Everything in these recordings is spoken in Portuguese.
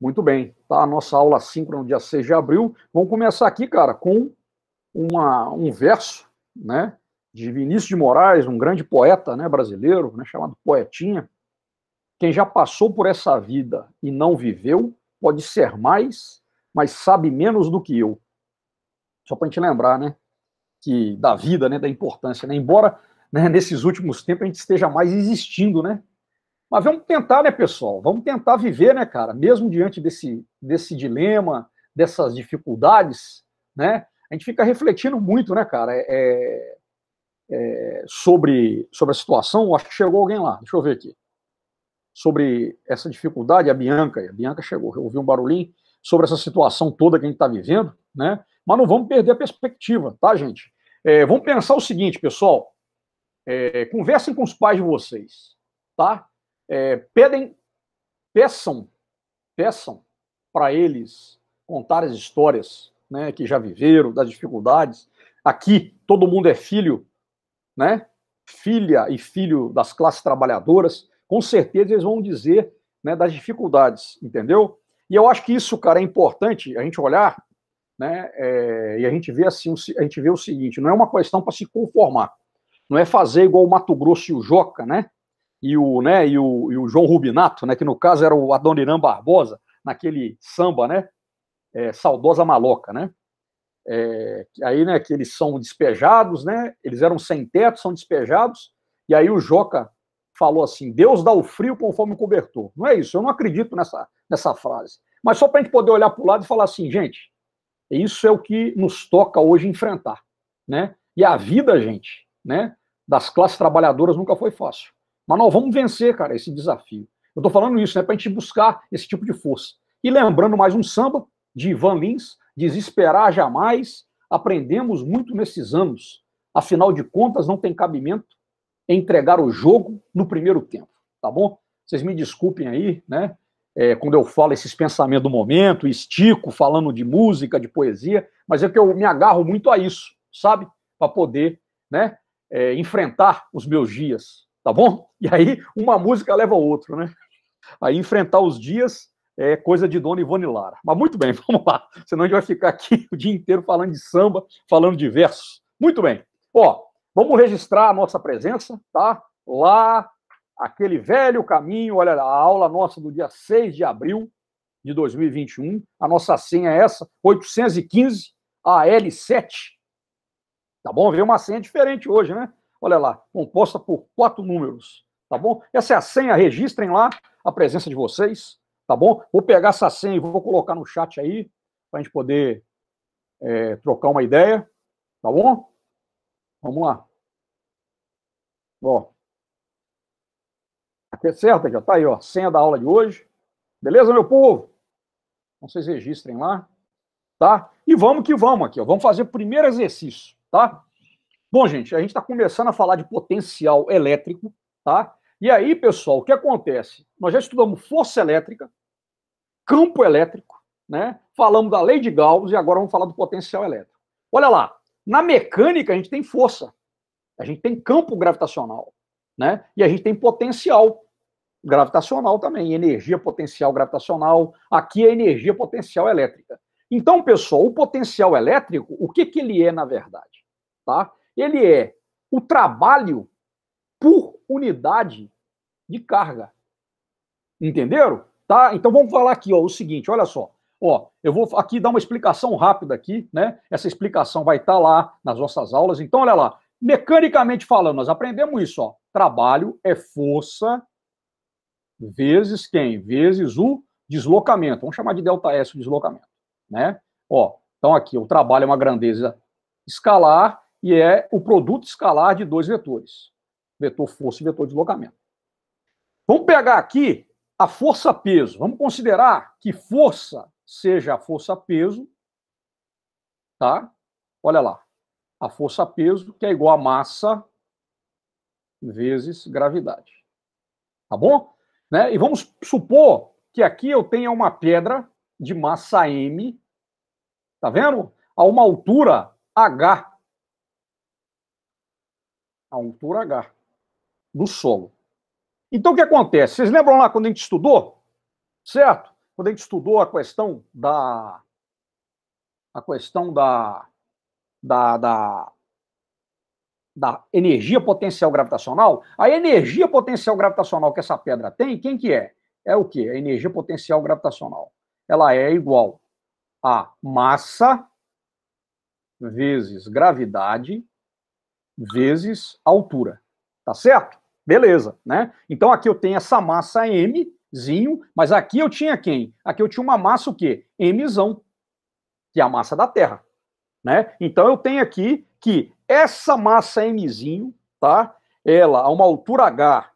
Muito bem. Tá a nossa aula síncrona no dia 6 de abril. Vamos começar aqui, cara, com um verso, né, de Vinícius de Moraes, um grande poeta, né, brasileiro, né, chamado Poetinha. Quem já passou por essa vida e não viveu, pode ser mais, mas sabe menos do que eu. Só para a gente lembrar, né, que da vida, né, da importância, né, embora, né, nesses últimos tempos a gente esteja mais existindo, né, mas vamos tentar, né, pessoal? Vamos tentar viver, né, cara? Mesmo diante desse dilema, dessas dificuldades, né? A gente fica refletindo muito, né, cara, sobre a situação. Acho que chegou alguém lá. Deixa eu ver aqui. Sobre essa dificuldade, a Bianca chegou. Eu ouvi um barulhinho sobre essa situação toda que a gente está vivendo, né? Mas não vamos perder a perspectiva, tá, gente? Vamos pensar o seguinte, pessoal. Conversem com os pais de vocês, tá? Peçam para eles contar as histórias, né, que já viveram, das dificuldades. Aqui, todo mundo é filho, né? Filha e filho das classes trabalhadoras. Com certeza eles vão dizer, né, das dificuldades, entendeu? E eu acho que isso, cara, é importante a gente olhar, né, e a gente vê assim, a gente vê o seguinte: não é uma questão para se conformar, não é fazer igual o Mato Grosso e o Joca, né? E o João Rubinato, né, que no caso era o Adoniran Barbosa, naquele samba, né, Saudosa Maloca, né, aí, né, que eles são despejados, né, eles eram sem teto, são despejados, e aí o Joca falou assim: Deus dá o frio conforme o cobertor. Não é isso, eu não acredito nessa frase, mas só para a gente poder olhar para o lado e falar assim, gente, isso é o que nos toca hoje enfrentar, né, e a vida, gente, né, das classes trabalhadoras nunca foi fácil. Mas nós vamos vencer, cara, esse desafio. Eu estou falando isso, né, para a gente buscar esse tipo de força. E lembrando mais um samba de Ivan Lins, Desesperar Jamais, aprendemos muito nesses anos. Afinal de contas, não tem cabimento entregar o jogo no primeiro tempo, tá bom? Vocês me desculpem aí, né, quando eu falo esses pensamentos do momento, estico falando de música, de poesia, mas é que eu me agarro muito a isso, sabe? Para poder, né, enfrentar os meus dias, tá bom? E aí uma música leva a outra, né? Aí enfrentar os dias é coisa de Dona Ivone Lara. Mas muito bem, vamos lá. Senão a gente vai ficar aqui o dia inteiro falando de samba, falando de versos. Muito bem. Ó, vamos registrar a nossa presença, tá? Lá, aquele velho caminho, olha, a aula nossa do dia 6 de abril de 2021. A nossa senha é essa, 815 AL7. Tá bom? Veio uma senha diferente hoje, né? Olha lá, composta por 4 números, tá bom? Essa é a senha, registrem lá a presença de vocês, tá bom? Vou pegar essa senha e vou colocar no chat aí, para a gente poder trocar uma ideia, tá bom? Vamos lá. Ó, aqui é certo, já tá aí, ó, senha da aula de hoje. Beleza, meu povo? Então vocês registrem lá, tá? E vamos que vamos aqui, ó. Vamos fazer o primeiro exercício, tá? Bom, gente, a gente está começando a falar de potencial elétrico, tá? E aí, pessoal, o que acontece? Nós já estudamos força elétrica, campo elétrico, né? Falamos da lei de Gauss e agora vamos falar do potencial elétrico. Olha lá, na mecânica a gente tem força, a gente tem campo gravitacional, né? E a gente tem potencial gravitacional também, energia potencial gravitacional. Aqui é energia potencial elétrica. Então, pessoal, o potencial elétrico, o que ele é na verdade? Tá? Ele é o trabalho por unidade de carga. Entenderam? Tá? Então vamos falar aqui, ó, o seguinte, olha só. Ó, eu vou aqui dar uma explicação rápida aqui, né? Essa explicação vai estar lá nas nossas aulas. Então, olha lá, mecanicamente falando, nós aprendemos isso, ó. Trabalho é força vezes quem? Vezes o deslocamento. Vamos chamar de ΔS o deslocamento, né? Ó, então aqui, o trabalho é uma grandeza escalar e é o produto escalar de dois vetores. Vetor força e vetor deslocamento. Vamos pegar aqui a força-peso. Vamos considerar que força seja a força-peso, tá? Olha lá. A força-peso, que é igual a massa vezes gravidade. Tá bom? Né? E vamos supor que aqui eu tenha uma pedra de massa M, tá vendo? A uma altura H. A altura H do solo. Então, o que acontece? Vocês lembram lá quando a gente estudou? Certo? quando a gente estudou a questão da, da, da energia potencial gravitacional, a energia potencial gravitacional que essa pedra tem, quem que é? É o quê? A energia potencial gravitacional. Ela é igual a massa vezes gravidade vezes altura. Tá certo? Beleza, né? Então aqui eu tenho essa massa mzinho, mas aqui eu tinha quem? Aqui eu tinha uma massa o quê? Mzão, que é a massa da Terra, né? Então eu tenho aqui que essa massa mzinho, tá? Ela, a uma altura h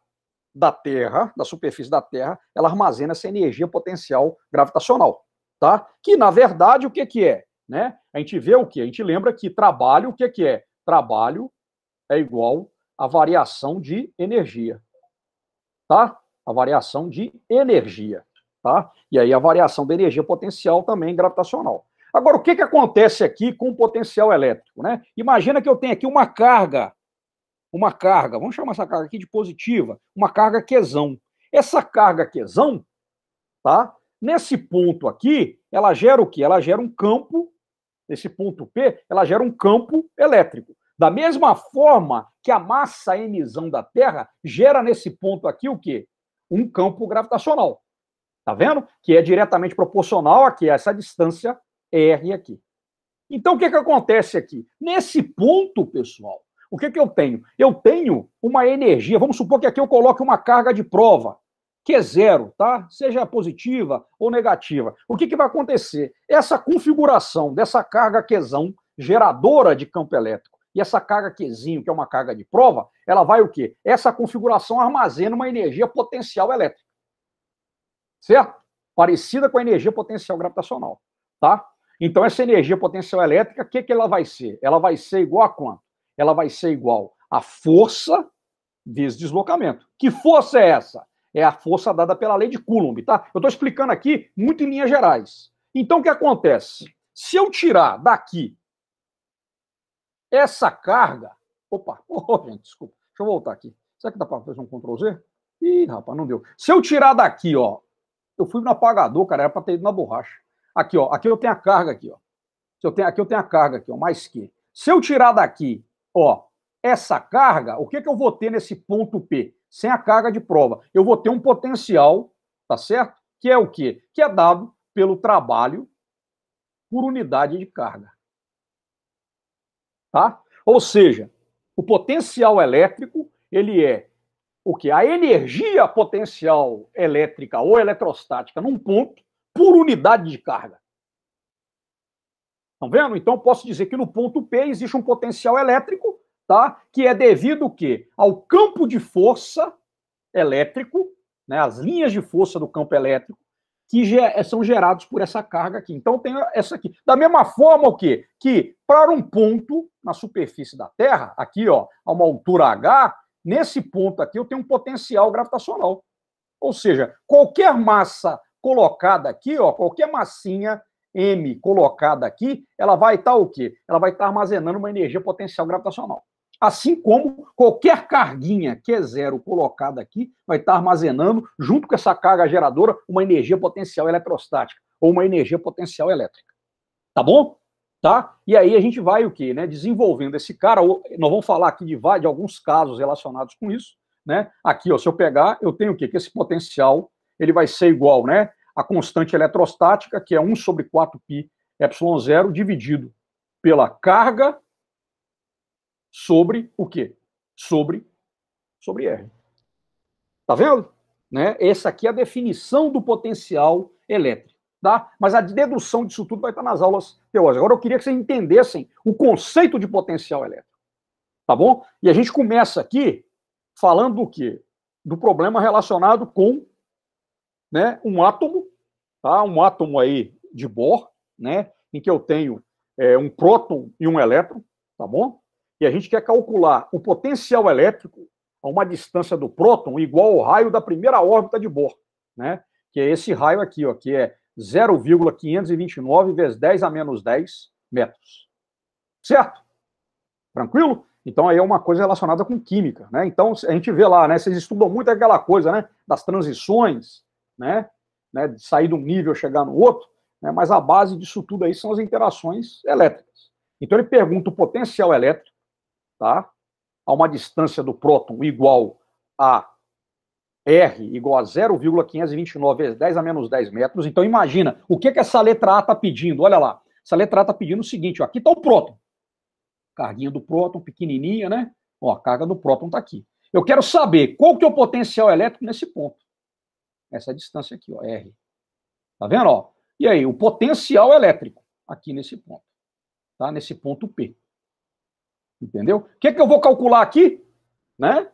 da Terra, da superfície da Terra, ela armazena essa energia potencial gravitacional, tá? Que na verdade o que que é, né? A gente vê o que? A gente lembra que trabalho, o que que é? Trabalho é igual a variação de energia, tá? A variação de energia, tá? E aí a variação da energia potencial também gravitacional. Agora, o que que acontece aqui com o potencial elétrico, né? Imagina que eu tenho aqui uma carga, vamos chamar essa carga aqui de positiva, uma carga Qzão. Essa carga Qzão, tá? Nesse ponto aqui, ela gera o quê? Ela gera um campo, nesse ponto P, ela gera um campo elétrico. Da mesma forma que a massa mzão da Terra gera nesse ponto aqui o quê? Um campo gravitacional. Tá vendo? Que é diretamente proporcional aqui a essa distância R aqui. Então, o que que acontece aqui? Nesse ponto, pessoal, o que que eu tenho? Eu tenho uma energia, vamos supor que aqui eu coloque uma carga de prova, que é zero, tá? Seja positiva ou negativa. O que que vai acontecer? Essa configuração dessa carga Qzão, geradora de campo elétrico, e essa carga Qzinho, que é uma carga de prova, ela vai o quê? Essa configuração armazena uma energia potencial elétrica. Certo? Parecida com a energia potencial gravitacional, tá? Então, essa energia potencial elétrica, o que que ela vai ser? Ela vai ser igual a quanto? Ela vai ser igual a força vezes deslocamento. Que força é essa? É a força dada pela lei de Coulomb, tá? Eu estou explicando aqui muito em linhas gerais. Então, o que acontece? Se eu tirar daqui essa carga... Opa, gente, desculpa. Deixa eu voltar aqui. Será que dá para fazer um Ctrl Z? Ih, rapaz, não deu. Se eu tirar daqui, ó, eu fui no apagador, cara, era para ter ido na borracha. Aqui, ó, aqui eu tenho a carga aqui, ó. Aqui eu tenho a carga aqui, ó, mais que. Se eu tirar daqui, ó, essa carga, o que que eu vou ter nesse ponto P? Sem a carga de prova. Eu vou ter um potencial, tá certo? Que é o quê? Que é dado pelo trabalho por unidade de carga. Tá? Ou seja, o potencial elétrico, ele é o que? A energia potencial elétrica ou eletrostática num ponto por unidade de carga. Estão vendo? Então, eu posso dizer que no ponto P existe um potencial elétrico, tá? Que é devido o quê? Ao campo de força elétrico, né? As linhas de força do campo elétrico, que são gerados por essa carga aqui. Então, tem essa aqui. Da mesma forma, o quê? Que para um ponto na superfície da Terra, aqui, ó, a uma altura H, nesse ponto aqui eu tenho um potencial gravitacional. Ou seja, qualquer massa colocada aqui, ó, qualquer massinha M colocada aqui, ela vai estar o quê? Ela vai estar armazenando uma energia potencial gravitacional. Assim como qualquer carguinha que é zero colocada aqui, vai estar armazenando, junto com essa carga geradora, uma energia potencial eletrostática, ou uma energia potencial elétrica. Tá bom? Tá? E aí a gente vai o quê? Né? Desenvolvendo esse cara, nós vamos falar aqui de alguns casos relacionados com isso, né? Aqui, ó, se eu pegar, eu tenho o quê? Que esse potencial, ele vai ser igual, né? A constante eletrostática, que é 1 sobre 4π ε0, dividido pela carga sobre o quê? Sobre R. Tá vendo? Né? Essa aqui é a definição do potencial elétrico. Tá? Mas a dedução disso tudo vai estar nas aulas teóricas. Agora eu queria que vocês entendessem o conceito de potencial elétrico. Tá bom? E a gente começa aqui falando do quê? Do problema relacionado com, né, um átomo, tá? Um átomo aí de Bohr, né, em que eu tenho um próton e um elétron, tá bom? E a gente quer calcular o potencial elétrico a uma distância do próton igual ao raio da primeira órbita de Bohr, né? Que é esse raio aqui, ó, que é 0,529 vezes 10 a menos 10 metros. Certo? Tranquilo? Então aí é uma coisa relacionada com química, né? Então a gente vê lá, né? Vocês estudam muito aquela coisa, né? Das transições, né? né, de sair de um nível e chegar no outro, né, mas a base disso tudo aí são as interações elétricas. Então ele pergunta o potencial elétrico, tá, a uma distância do próton igual a R igual a 0,529 vezes 10 a menos 10 metros. Então imagina, o que essa letra A está pedindo? Olha lá, essa letra A está pedindo o seguinte, ó, aqui está o próton. Carguinha do próton, pequenininha, né? Ó, a carga do próton está aqui. Eu quero saber qual que é o potencial elétrico nesse ponto. Essa distância aqui, ó, R. Tá vendo, ó? E aí, o potencial elétrico aqui nesse ponto. Tá? Nesse ponto P. Entendeu? O que eu vou calcular aqui? Né?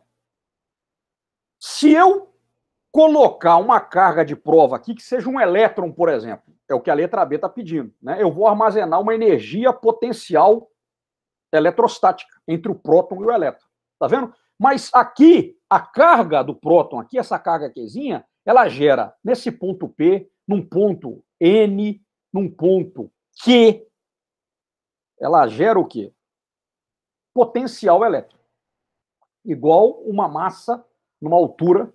Se eu colocar uma carga de prova aqui, que seja um elétron, por exemplo, é o que a letra B está pedindo, né? Eu vou armazenar uma energia potencial eletrostática entre o próton e o elétron. Tá vendo? Mas aqui, a carga do próton, aqui, essa carga aquizinha, ela gera nesse ponto P, num ponto N, num ponto Q, ela gera o quê? Potencial elétrico. Igual uma massa numa altura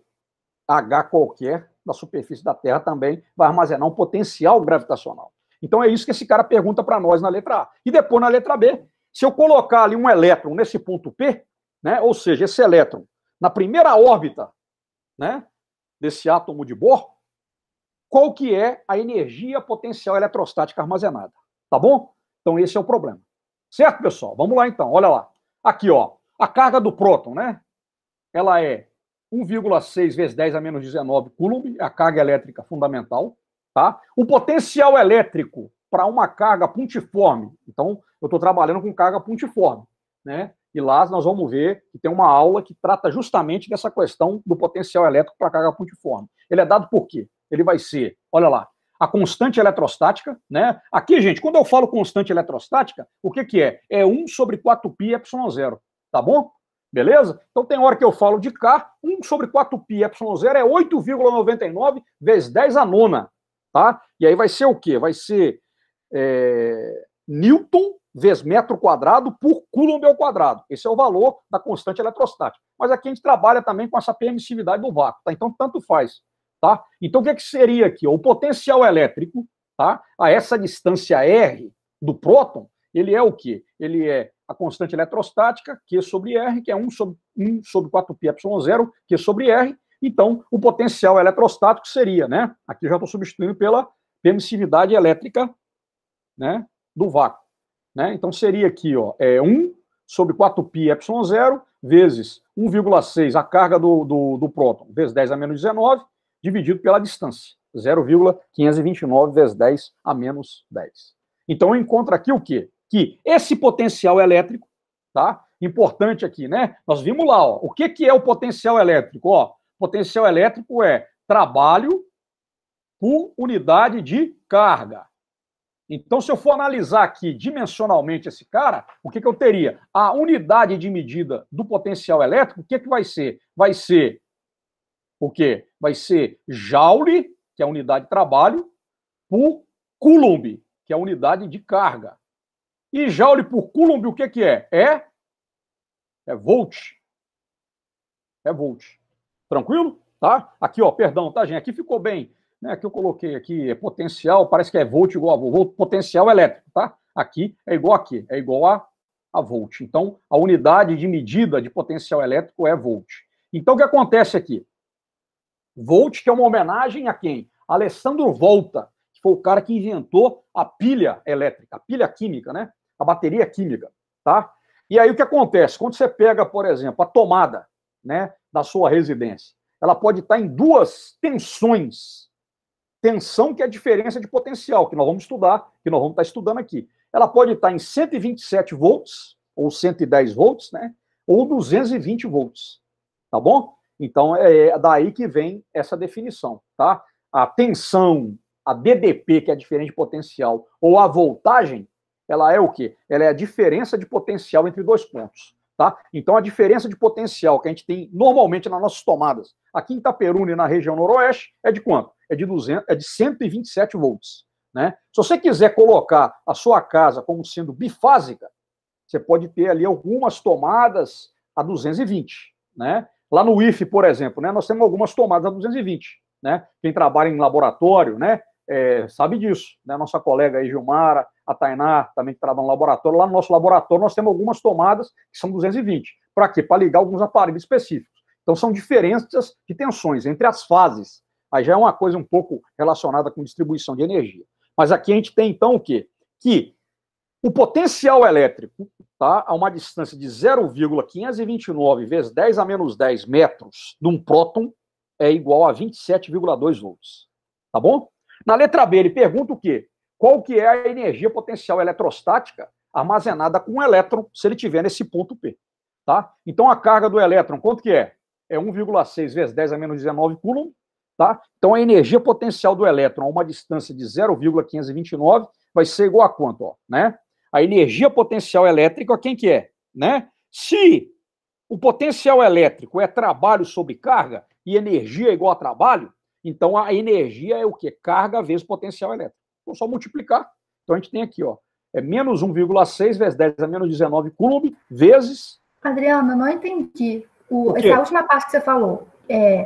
H qualquer da superfície da Terra também vai armazenar um potencial gravitacional. Então é isso que esse cara pergunta para nós na letra A. E depois na letra B, se eu colocar ali um elétron nesse ponto P, né, ou seja, esse elétron na primeira órbita, né, desse átomo de Bohr, qual que é a energia potencial eletrostática armazenada? Tá bom? Então esse é o problema. Certo, pessoal? Vamos lá então, olha lá. Aqui, ó, a carga do próton, né? Ela é 1,6 vezes 10 a menos 19 coulomb, a carga elétrica fundamental, tá? O potencial elétrico para uma carga puntiforme, então eu estou trabalhando com carga puntiforme, né? E lá nós vamos ver que tem uma aula que trata justamente dessa questão do potencial elétrico para carga puntiforme. Ele é dado por quê? Ele vai ser, olha lá, a constante eletrostática, né? Aqui, gente, quando eu falo constante eletrostática, o que é? É 1 sobre 4π ε0, tá bom? Beleza? Então tem hora que eu falo de K, 1 sobre 4π ε0 é 8,99 vezes 10 a nona, tá? E aí vai ser o quê? Vai ser Newton vezes metro quadrado por Coulomb ao quadrado. Esse é o valor da constante eletrostática. Mas aqui a gente trabalha também com essa permissividade do vácuo, tá? Então tanto faz, tá? Então o que seria aqui? O potencial elétrico, tá? A essa distância R do próton, ele é o quê? Ele é a constante eletrostática, Q sobre R, que é 1 sobre 4π ε0, Q sobre R. Então, o potencial eletrostático seria, né? Aqui eu já estou substituindo pela permissividade elétrica, né, do vácuo. Né? Então, seria aqui, ó, 1 sobre 4π ε0 vezes 1,6 a carga do próton, vezes 10 a menos 19, dividido pela distância, 0,529 vezes 10 a menos 10. Então, eu encontro aqui o quê? Que esse potencial elétrico, tá? Importante aqui, né? Nós vimos lá, ó, o que é o potencial elétrico? Ó, potencial elétrico é trabalho por unidade de carga. Então, se eu for analisar aqui dimensionalmente esse cara, o que eu teria? A unidade de medida do potencial elétrico, o que vai ser? Vai ser o quê? Vai ser Joule, que é a unidade de trabalho, por Coulomb, que é a unidade de carga. E Joule por Coulomb, o que é? É volt. É volt. Tranquilo? Tá? Aqui, ó, perdão, tá, gente? Aqui ficou bem. Né? Aqui eu coloquei aqui, potencial, parece que é volt igual a volt, potencial elétrico, tá? Aqui é igual a quê? É igual a volt. Então, a unidade de medida de potencial elétrico é volt. Então, o que acontece aqui? Volt, que é uma homenagem a quem? Alessandro Volta, que foi o cara que inventou a pilha elétrica, a pilha química, né? A bateria química, tá? E aí o que acontece? Quando você pega, por exemplo, a tomada, né, da sua residência, ela pode estar em duas tensões. Tensão que é a diferença de potencial, que nós vamos estudar, que nós vamos estar estudando aqui. Ela pode estar em 127 volts, ou 110 volts, né? Ou 220 volts, tá bom? Então é daí que vem essa definição, tá? A tensão, a DDP, que é a diferença de potencial, ou a voltagem, ela é o quê? Ela é a diferença de potencial entre dois pontos, tá? Então a diferença de potencial que a gente tem normalmente nas nossas tomadas, aqui em Itaperuna e na região noroeste, é de quanto? É de 127 volts, né? Se você quiser colocar a sua casa como sendo bifásica, você pode ter ali algumas tomadas a 220, né? Lá no IFE, por exemplo, né, nós temos algumas tomadas a 220, né? Quem trabalha em laboratório, né, sabe disso, né? Nossa colega aí, Gilmara, a Tainá, também que trabalha no laboratório. Lá no nosso laboratório nós temos algumas tomadas que são 220. Para quê? Para ligar alguns aparelhos específicos. Então são diferenças de tensões entre as fases. Aí já é uma coisa um pouco relacionada com distribuição de energia. Mas aqui a gente tem, então, o quê? Que o potencial elétrico, tá, a uma distância de 0,529 vezes 10 a menos 10 metros de um próton é igual a 27,2 volts. Tá bom? Na letra B, ele pergunta o quê? Qual que é a energia potencial eletrostática armazenada com um elétron, se ele estiver nesse ponto P. Tá? Então, a carga do elétron, quanto que é? É 1,6 vezes 10 a menos 19 coulomb. Tá? Então, a energia potencial do elétron a uma distância de 0,529 vai ser igual a quanto? Ó, né? A energia potencial elétrica, quem que é? Né? Se o potencial elétrico é trabalho sobre carga e energia é igual a trabalho, então a energia é o quê? Carga vezes potencial elétrico. Então, só multiplicar. Então, a gente tem aqui, ó, é menos 1,6 vezes 10 a menos 19 coulomb vezes... Adriano, eu não entendi. Essa última parte que você falou,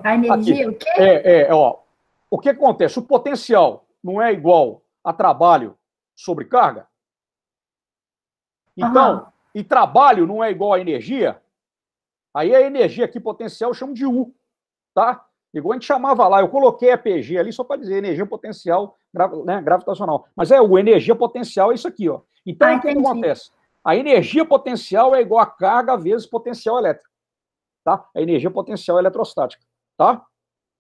a energia, aqui. O quê? Ó, o que acontece? O potencial não é igual a trabalho sobre carga? Então, e trabalho não é igual a energia? Aí a energia aqui potencial eu chamo de U, tá? Igual a gente chamava lá, eu coloquei a PG ali só para dizer energia potencial, né, gravitacional. Mas o energia potencial é isso aqui, ó. Então, o que acontece? A energia potencial é igual a carga vezes potencial elétrico, tá? A energia potencial eletrostática, tá?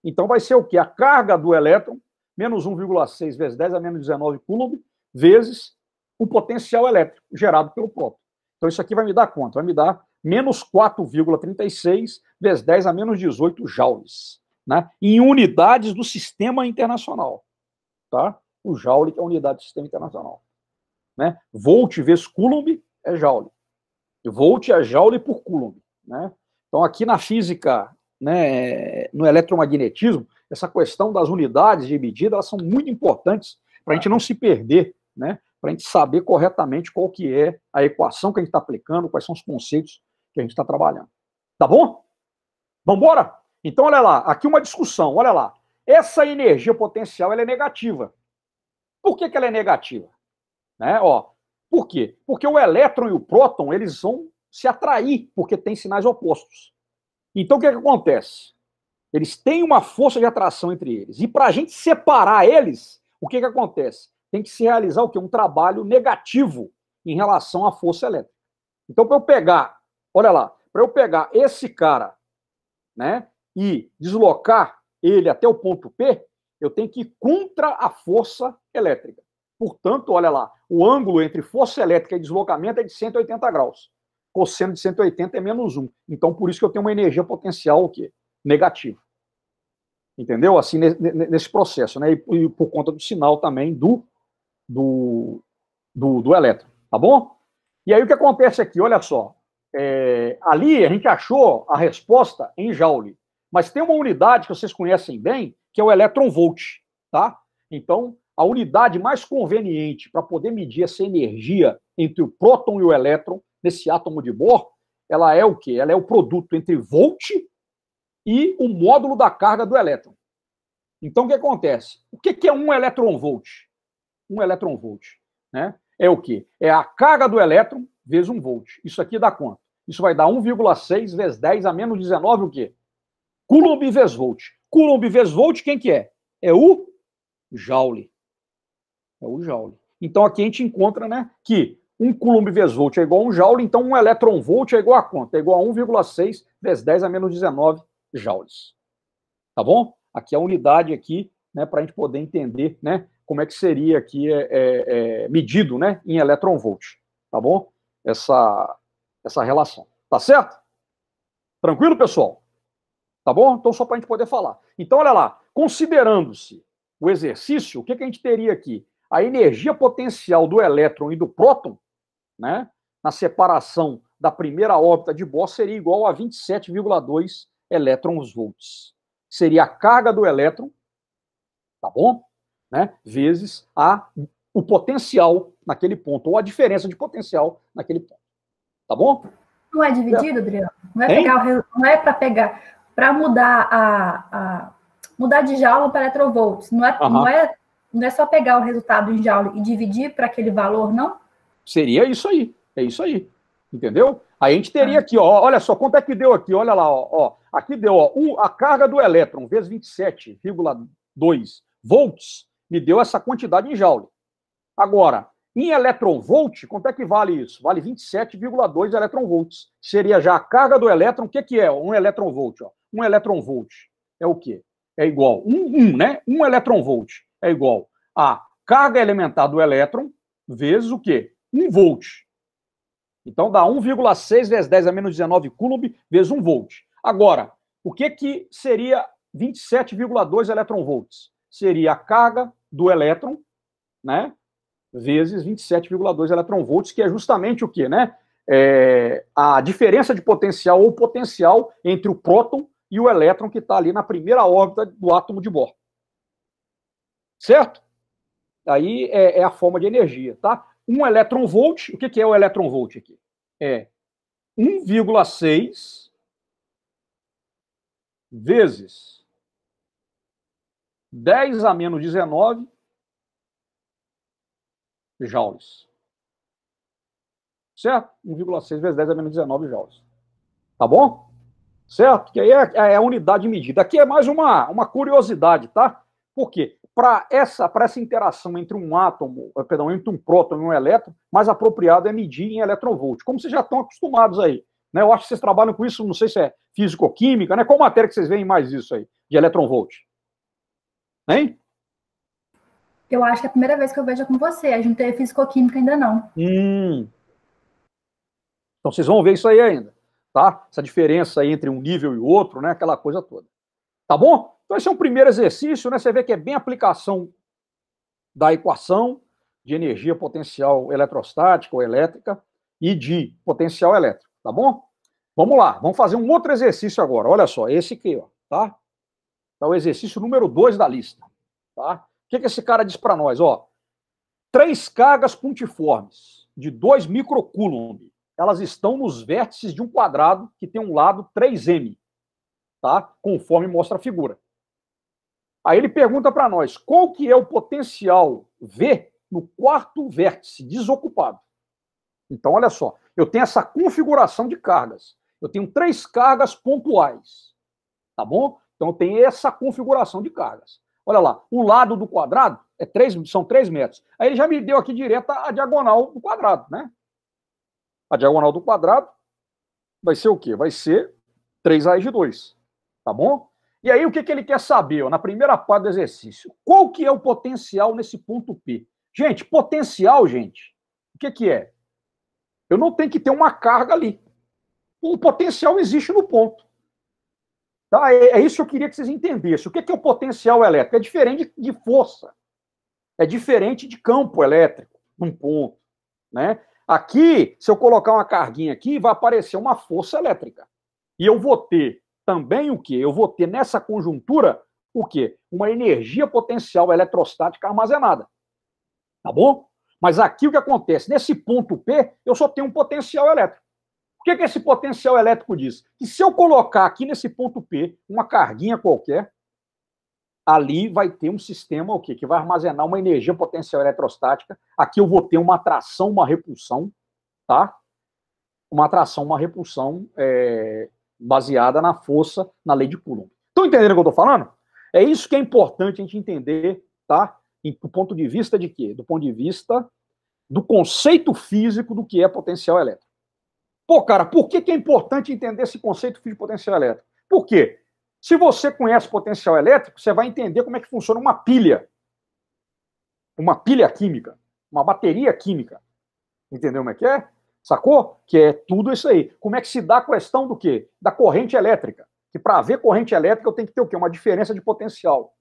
Então, vai ser o quê? A carga do elétron, menos 1,6 vezes 10 a menos 19 coulomb, vezes o potencial elétrico gerado pelo próton. Então, isso aqui vai me dar quanto? Vai me dar menos 4,36 vezes 10 a menos 18 joules, né? Em unidades do sistema internacional, tá? O joule que é a unidade do sistema internacional, né? Volt vezes coulomb é joule. E volt é joule por coulomb, né? Então, aqui na física, né, no eletromagnetismo, essa questão das unidades de medida, elas são muito importantes para a gente não se perder, né? Para a gente saber corretamente qual que é a equação que a gente está aplicando, quais são os conceitos que a gente está trabalhando. Tá bom? Vamos embora? Então, olha lá, aqui uma discussão, olha lá. Essa energia potencial, ela é negativa. Por que ela é negativa? Né? Ó, por quê? Porque o elétron e o próton, eles vão se atrair, porque tem sinais opostos. Então, o que acontece? Eles têm uma força de atração entre eles. E para a gente separar eles, o que acontece? Tem que se realizar o quê? Um trabalho negativo em relação à força elétrica. Então, para eu pegar, olha lá, para eu pegar esse cara, né, e deslocar ele até o ponto P, eu tenho que ir contra a força elétrica. Portanto, olha lá, o ângulo entre força elétrica e deslocamento é de 180 graus. Cosseno de 180 é menos 1. Então, por isso que eu tenho uma energia potencial o quê? Negativa. Entendeu? Assim, nesse processo, né? E por conta do sinal também do elétron. Tá bom? E aí o que acontece aqui? Olha só. Ali a gente achou a resposta em joule. Mas tem uma unidade que vocês conhecem bem, que é o elétron-volt. Tá? Então, a unidade mais conveniente para poder medir essa energia entre o próton e o elétron nesse átomo de Bohr, ela é o quê? Ela é o produto entre volt e o módulo da carga do elétron. Então, o que acontece? O que é um elétron-volt? Um elétron-volt, né? É o quê? É a carga do elétron vezes 1 volt. Isso aqui dá quanto? Isso vai dar 1,6 vezes 10 a menos 19 o quê? Coulomb vezes volt. Coulomb vezes volt, quem que é? É o joule. É o joule. Então, aqui a gente encontra, né, que 1 coulomb vezes volt é igual a 1 joule, então 1 elétron-volt é igual a quanto? É igual a 1,6 vezes 10 a menos 19 joules. Tá bom? Aqui é a unidade aqui, né, para a gente poder entender, né, como é que seria aqui medido, né, em elétron-volt. Tá bom? Essa relação. Tá certo? Tranquilo, pessoal? Tá bom? Então, só para a gente poder falar. Então, olha lá. Considerando-se o exercício, o que a gente teria aqui? A energia potencial do elétron e do próton, né, na separação da primeira órbita de Bohr seria igual a 27,2 elétrons-volts. Seria a carga do elétron, tá bom? Né, vezes o potencial naquele ponto, ou a diferença de potencial naquele ponto. Tá bom? Não é dividido, Adriano? Não é para pegar, para mudar mudar de joule para eletrovolts. Não é só pegar o resultado em joule e dividir para aquele valor, não? Seria isso aí. É isso aí. Entendeu? Aí a gente teria aqui, ó, olha só, quanto é que deu aqui? Olha lá, ó, aqui deu, ó, a carga do elétron vezes 27,2 volts, me deu essa quantidade em joule. Agora, em eletronvolt, quanto é que vale isso? Vale 27,2 eletronvolts. Seria já a carga do elétron, o que é um eletronvolt? Ó? Um eletronvolt é o quê? É igual, né? Um eletronvolt é igual a carga elementar do elétron vezes o quê? 1 volt. Então dá 1,6 vezes 10 a menos 19 coulomb vezes 1 volt. Agora, o que seria 27,2 eletronvolts? Seria a carga do elétron, né? Vezes 27,2 eletronvolts, que é justamente o quê, né? A diferença de potencial ou potencial entre o próton e o elétron que está ali na primeira órbita do átomo de Bohr. Certo? Aí é a forma de energia, tá? 1 eletronvolt, o que é o eletronvolt aqui? É 1,6 vezes 10 a menos 19 joules. Certo? 1,6 vezes 10 a menos 19 joules. Tá bom? Certo? Que aí é a unidade de medida. Aqui é mais uma curiosidade, tá? Por quê? Para essa interação entre um átomo, perdão, entre um próton e um elétron, mais apropriado é medir em eletronvolt, como vocês já estão acostumados aí. Né? Eu acho que vocês trabalham com isso, não sei se é físico-química, né? Qual matéria que vocês veem mais isso aí, de eletronvolt? Hein? Eu acho que é a primeira vez que eu vejo com você. A gente teve físico-química ainda não. Então vocês vão ver isso aí ainda, tá? Essa diferença aí entre um nível e o outro, né? Aquela coisa toda. Tá bom? Então esse é um primeiro exercício, né? Você vê que é bem aplicação da equação de energia potencial eletrostática ou elétrica e de potencial elétrico, tá bom? Vamos lá, vamos fazer um outro exercício agora. Olha só, esse aqui, ó, tá? É o exercício número 2 da lista, tá? O que esse cara diz para nós, ó? 3 cargas pontiformes de 2 microcoulomb, elas estão nos vértices de um quadrado que tem um lado 3m, tá? Conforme mostra a figura. Aí ele pergunta para nós, qual que é o potencial V no quarto vértice desocupado? Então, olha só, eu tenho essa configuração de cargas. Eu tenho 3 cargas pontuais, tá bom? Então, eu tenho essa configuração de cargas. Olha lá, o lado do quadrado são 3 metros. Aí ele já me deu aqui direto a diagonal do quadrado, né? A diagonal do quadrado vai ser o quê? Vai ser 3 raiz de 2, tá bom? E aí, o que ele quer saber, ó, na primeira parte do exercício? Qual que é o potencial nesse ponto P? Gente, potencial, gente, o que é? Eu não tenho que ter uma carga ali. O potencial existe no ponto. Tá? É isso que eu queria que vocês entendessem. O que é o potencial elétrico? É diferente de força. É diferente de campo elétrico, num ponto. Né? Aqui, se eu colocar uma carguinha aqui, vai aparecer uma força elétrica. E eu vou ter também o quê? Eu vou ter nessa conjuntura o quê? Uma energia potencial eletrostática armazenada. Tá bom? Mas aqui o que acontece? Nesse ponto P, eu só tenho um potencial elétrico. O que esse potencial elétrico diz? Que se eu colocar aqui nesse ponto P uma carguinha qualquer, ali vai ter um sistema o quê? Que vai armazenar uma energia potencial eletrostática. Aqui eu vou ter uma atração, uma repulsão, tá? Uma atração, uma repulsão baseada na força, na lei de Coulomb. Estão entendendo o que eu estou falando? É isso que é importante a gente entender, tá? Do ponto de vista de quê? Do ponto de vista do conceito físico do que é potencial elétrico. Pô, cara, por que é importante entender esse conceito físico de potencial elétrico? Por quê? Se você conhece potencial elétrico, você vai entender como é que funciona uma pilha química, uma bateria química. Entendeu como é que é? Sacou? Que é tudo isso aí. Como é que se dá a questão do quê? Da corrente elétrica. Que para haver corrente elétrica eu tenho que ter o quê? Uma diferença de potencial.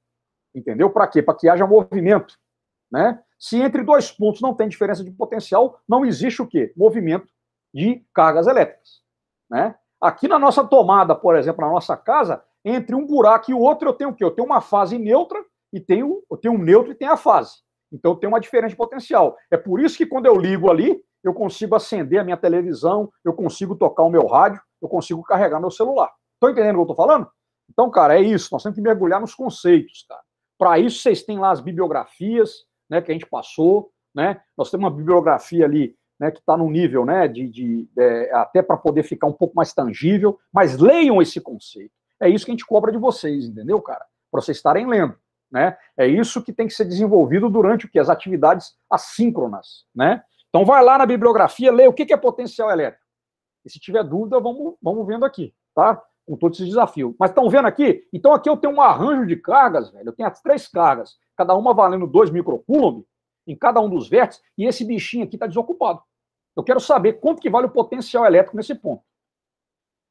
Entendeu? Para quê? Para que haja movimento. Né? Se entre 2 pontos não tem diferença de potencial, não existe o quê? Movimento de cargas elétricas. Né? Aqui na nossa tomada, por exemplo, na nossa casa, entre um buraco e o outro eu tenho o quê? Eu tenho uma fase neutra e eu tenho um neutro e tenho a fase. Então eu tenho uma diferença de potencial. É por isso que quando eu ligo ali, eu consigo acender a minha televisão, eu consigo tocar o meu rádio, eu consigo carregar meu celular. Estão entendendo o que eu estou falando? Então, cara, é isso. Nós temos que mergulhar nos conceitos, cara. Para isso, vocês têm lá as bibliografias, né, que a gente passou, né? Nós temos uma bibliografia ali, né, que está no nível, né, até para poder ficar um pouco mais tangível, mas leiam esse conceito. É isso que a gente cobra de vocês, entendeu, cara? Para vocês estarem lendo, né? É isso que tem que ser desenvolvido durante o que? As atividades assíncronas, né? Então, vai lá na bibliografia, lê o que é potencial elétrico. E se tiver dúvida, vamos vendo aqui, tá? Com todos esses desafios. Mas estão vendo aqui? Então aqui eu tenho um arranjo de cargas, velho. Eu tenho as 3 cargas, cada uma valendo 2 microcoulomb em cada um dos vértices, e esse bichinho aqui está desocupado. Eu quero saber quanto que vale o potencial elétrico nesse ponto.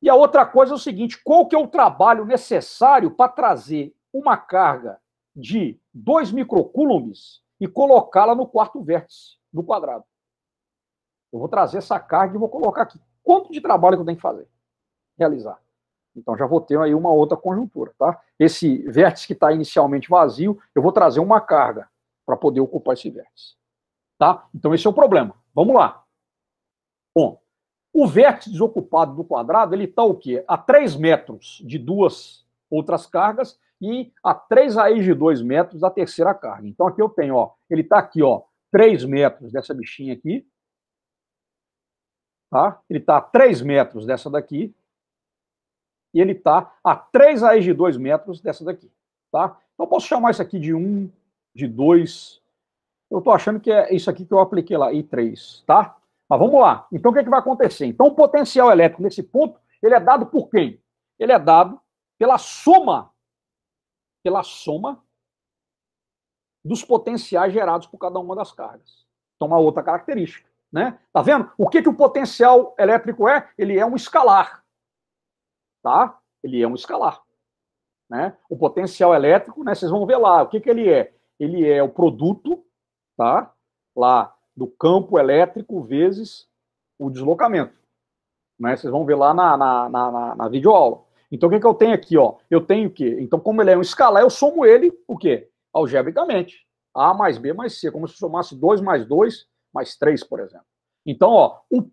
E a outra coisa é o seguinte, qual que é o trabalho necessário para trazer uma carga de 2 microcoulombs e colocá-la no quarto vértice do quadrado? Eu vou trazer essa carga e vou colocar aqui. Quanto de trabalho que eu tenho que fazer? Realizar. Então já vou ter aí uma outra conjuntura, tá? Esse vértice que está inicialmente vazio, eu vou trazer uma carga para poder ocupar esse vértice, tá? Então esse é o problema. Vamos lá. Bom, o vértice desocupado do quadrado, ele está o quê? A 3 metros de 2 outras cargas e a 3 raiz de 2 metros da terceira carga. Então aqui eu tenho, ó, ele está aqui, ó, 3 metros dessa bichinha aqui, tá? Ele está a 3 metros dessa daqui, e ele está a 3 raiz de 2 metros dessa daqui, tá? Então eu posso chamar isso aqui de 1, de 2. Eu estou achando que é isso aqui que eu apliquei lá, e 3, tá? Mas vamos lá. Então o que é que vai acontecer? Então o potencial elétrico nesse ponto, ele é dado por quem? Ele é dado pela soma dos potenciais gerados por cada uma das cargas. Então uma outra característica, né? Tá vendo? O que o potencial elétrico é? Ele é um escalar. Tá? Ele é um escalar, né? O potencial elétrico, né, vocês vão ver lá, o que ele é? Ele é o produto, tá? Lá do campo elétrico vezes o deslocamento, né? Vocês vão ver lá na videoaula. Então, o que eu tenho aqui, ó? Eu tenho o quê? Então, como ele é um escalar, eu somo ele, o quê? Algebricamente. A mais B mais C, como se somasse 2 mais 2 mais 3, por exemplo. Então, ó, o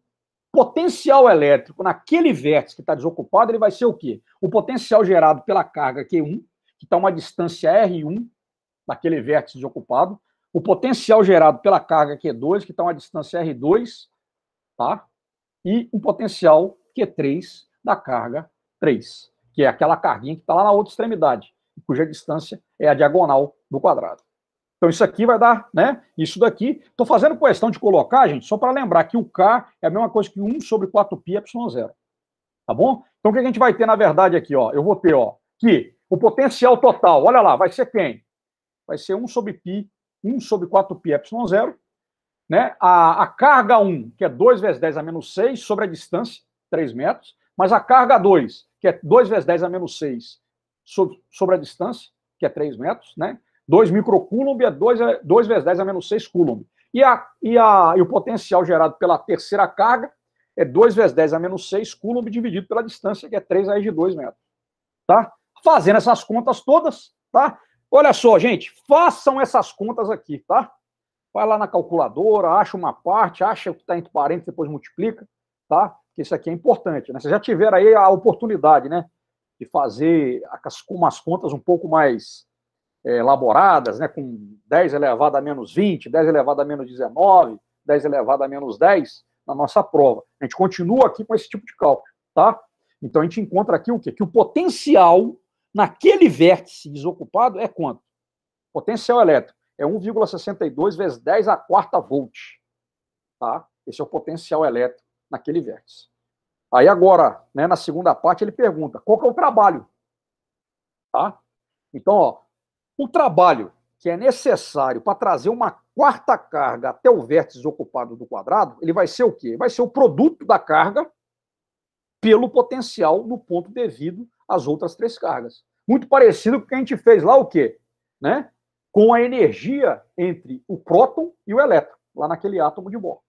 potencial elétrico naquele vértice que está desocupado, ele vai ser o quê? O potencial gerado pela carga Q1, que está uma distância R1 daquele vértice desocupado, o potencial gerado pela carga Q2, que está uma distância R2, tá? E o potencial Q3 da carga 3, que é aquela carguinha que está lá na outra extremidade, cuja distância é a diagonal do quadrado. Então, isso aqui vai dar, né? Isso daqui. Estou fazendo questão de colocar, gente, só para lembrar que o K é a mesma coisa que 1 sobre 4π ε0. Tá bom? Então, o que a gente vai ter, na verdade, aqui, ó? Eu vou ter, ó, que o potencial total, olha lá, vai ser quem? Vai ser 1 sobre π, 1 sobre 4π ε0, né? A carga 1, que é 2 vezes 10 a menos 6, sobre a distância, 3 metros, mas a carga 2, que é 2 vezes 10 a menos 6, sobre a distância, que é 3 metros, né? 2 microcoulomb é 2 vezes 10 a menos 6 coulomb. E o potencial gerado pela terceira carga é 2 vezes 10 a menos 6 coulomb dividido pela distância, que é 3 raiz de 2 metros. Tá? Fazendo essas contas todas, tá? Olha só, gente, façam essas contas aqui, tá? Vai lá na calculadora, acha uma parte, acha o que está entre parênteses, depois multiplica, tá? Porque isso aqui é importante, né? Vocês já tiveram aí a oportunidade, né? De fazer umas contas um pouco mais elaboradas, né, com 10 elevado a menos 20, 10 elevado a menos 19, 10 elevado a menos 10, na nossa prova. A gente continua aqui com esse tipo de cálculo, tá? Então, a gente encontra aqui o quê? Que o potencial naquele vértice desocupado é quanto? Potencial elétrico é 1,62 vezes 10 a quarta volt, tá? Esse é o potencial elétrico naquele vértice. Aí agora, né, na segunda parte, ele pergunta, qual que é o trabalho? Tá? Então, ó, o trabalho que é necessário para trazer uma quarta carga até o vértice desocupado do quadrado, ele vai ser o quê? Vai ser o produto da carga pelo potencial no ponto devido às outras 3 cargas. Muito parecido com o que a gente fez lá, o quê? Né? Com a energia entre o próton e o elétron, lá naquele átomo de Bohr.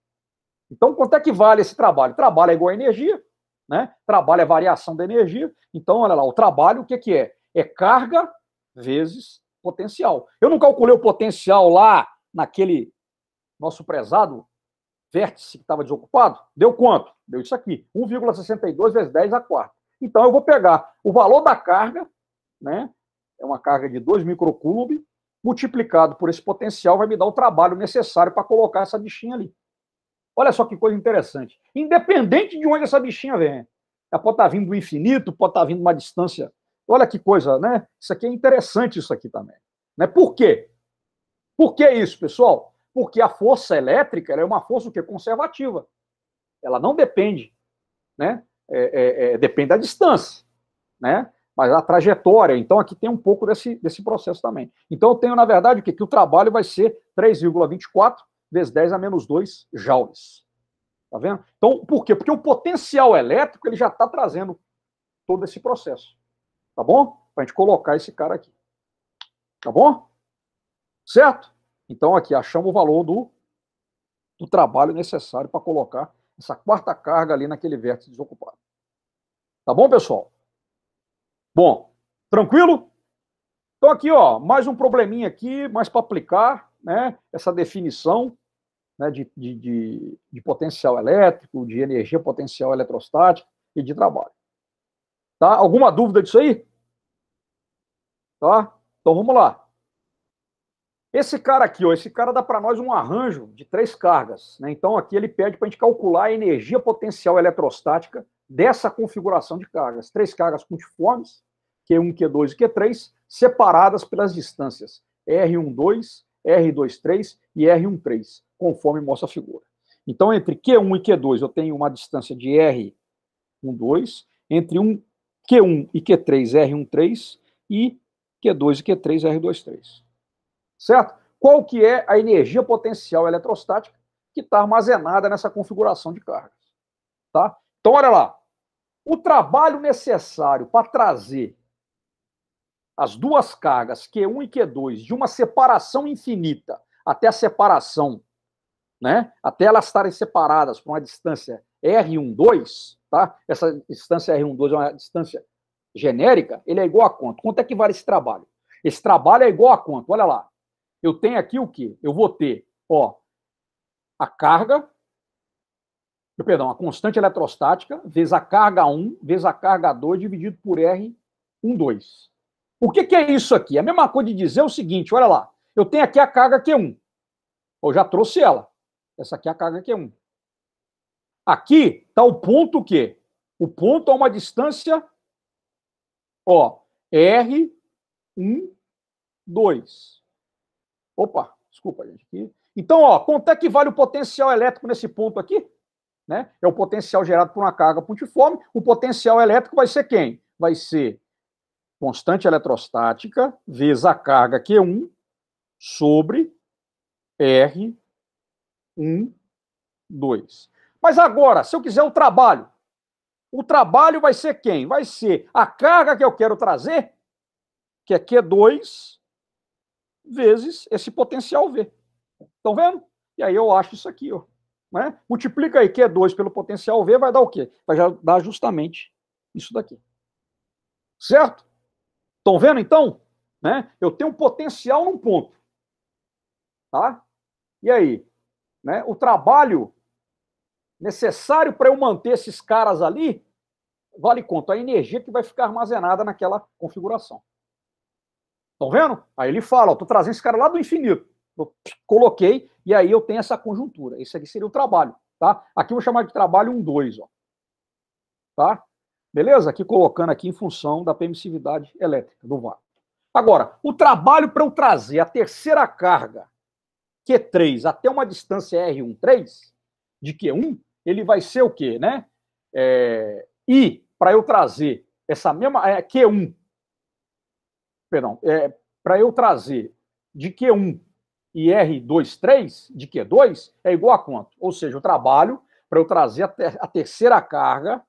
Então, quanto é que vale esse trabalho? Trabalho é igual a energia, né? Trabalho é variação da energia. Então, olha lá, o trabalho, o que é? É carga vezes potencial. Eu não calculei o potencial lá naquele nosso prezado vértice que estava desocupado? Deu quanto? Deu isso aqui, 1,62 vezes 10 a quarta. Então, eu vou pegar o valor da carga né? É uma carga de 2 microcoulomb, multiplicado por esse potencial, vai me dar o trabalho necessário para colocar essa bichinha ali. Olha só que coisa interessante. Independente de onde essa bichinha vem. Ela pode estar vindo do infinito, pode estar vindo de uma distância. Olha que coisa, né? Isso aqui é interessante, isso aqui também. Né? Por quê? Por que isso, pessoal? Porque a força elétrica é uma força o quê? Conservativa. Ela não depende, né? Depende da distância, né? Mas a trajetória, então aqui tem um pouco desse processo também. Então eu tenho, na verdade, o quê? Que o trabalho vai ser 3,24 vezes 10 a menos 2 joules. Tá vendo? Então, por quê? Porque o potencial elétrico ele já está trazendo todo esse processo. Tá bom? Para a gente colocar esse cara aqui. Tá bom? Certo? Então, aqui, achamos o valor do trabalho necessário para colocar essa quarta carga ali naquele vértice desocupado. Tá bom, pessoal? Bom, tranquilo? Então, aqui, ó, mais um probleminha aqui, mais para aplicar, né, essa definição, né, de potencial elétrico, de energia potencial eletrostática e de trabalho. Tá? Alguma dúvida disso aí? Tá? Então, vamos lá. Esse cara aqui, ó, esse cara dá para nós um arranjo de 3 cargas. Né? Então, aqui ele pede para a gente calcular a energia potencial eletrostática dessa configuração de cargas. 3 cargas pontiformes, Q1, Q2 e Q3, separadas pelas distâncias R12, R23 e R13, conforme mostra a figura. Então, entre Q1 e Q2, eu tenho uma distância de R12, entre Q1 e Q3, R13, e Q2 e Q3, R23. Certo? Qual que é a energia potencial eletrostática que está armazenada nessa configuração de cargas? Tá? Então, olha lá. O trabalho necessário para trazer as duas cargas, Q1 e Q2, de uma separação infinita até a separação, né? Até elas estarem separadas por uma distância R12, tá? Essa distância R12 é uma distância genérica, ele é igual a quanto? Quanto é que vale esse trabalho? Esse trabalho é igual a quanto? Olha lá. Eu tenho aqui o quê? Eu vou ter, ó, a carga, perdão, a constante eletrostática, vezes a carga 1, vezes a carga 2, dividido por R12. O que é isso aqui? É a mesma coisa de dizer o seguinte, olha lá, eu tenho aqui a carga Q1. Eu já trouxe ela. Essa aqui é a carga Q1. Aqui está o ponto quê? O ponto é uma distância, ó, R12. Opa, desculpa, gente. Aqui. Então, ó, quanto é que vale o potencial elétrico nesse ponto aqui? Né? É o potencial gerado por uma carga pontiforme. O potencial elétrico vai ser quem? Vai ser constante eletrostática vezes a carga Q1 sobre R12. Mas agora, se eu quiser o trabalho vai ser quem? Vai ser a carga que eu quero trazer, que é Q2, vezes esse potencial V. Estão vendo? E aí eu acho isso aqui, ó. Né? Multiplica aí Q2 pelo potencial V, vai dar o quê? Vai dar justamente isso daqui. Certo? Estão vendo, então? Né? Eu tenho um potencial num ponto. Tá? E aí? Né? O trabalho necessário para eu manter esses caras ali vale quanto? A energia que vai ficar armazenada naquela configuração. Estão vendo? Aí ele fala, estou trazendo esse cara lá do infinito. Eu coloquei, e aí eu tenho essa conjuntura. Esse aqui seria o trabalho. Tá? Aqui eu vou chamar de trabalho 1,2. Ó. Tá? Beleza? Aqui colocando aqui em função da permissividade elétrica do vácuo. Agora, o trabalho para eu trazer a terceira carga, Q3, até uma distância R13, de Q1, ele vai ser o quê? Né? E para eu trazer essa mesma Q1, perdão, para eu trazer de Q1 e R23 de Q2 é igual a quanto? Ou seja, o trabalho para eu trazer a terceira carga,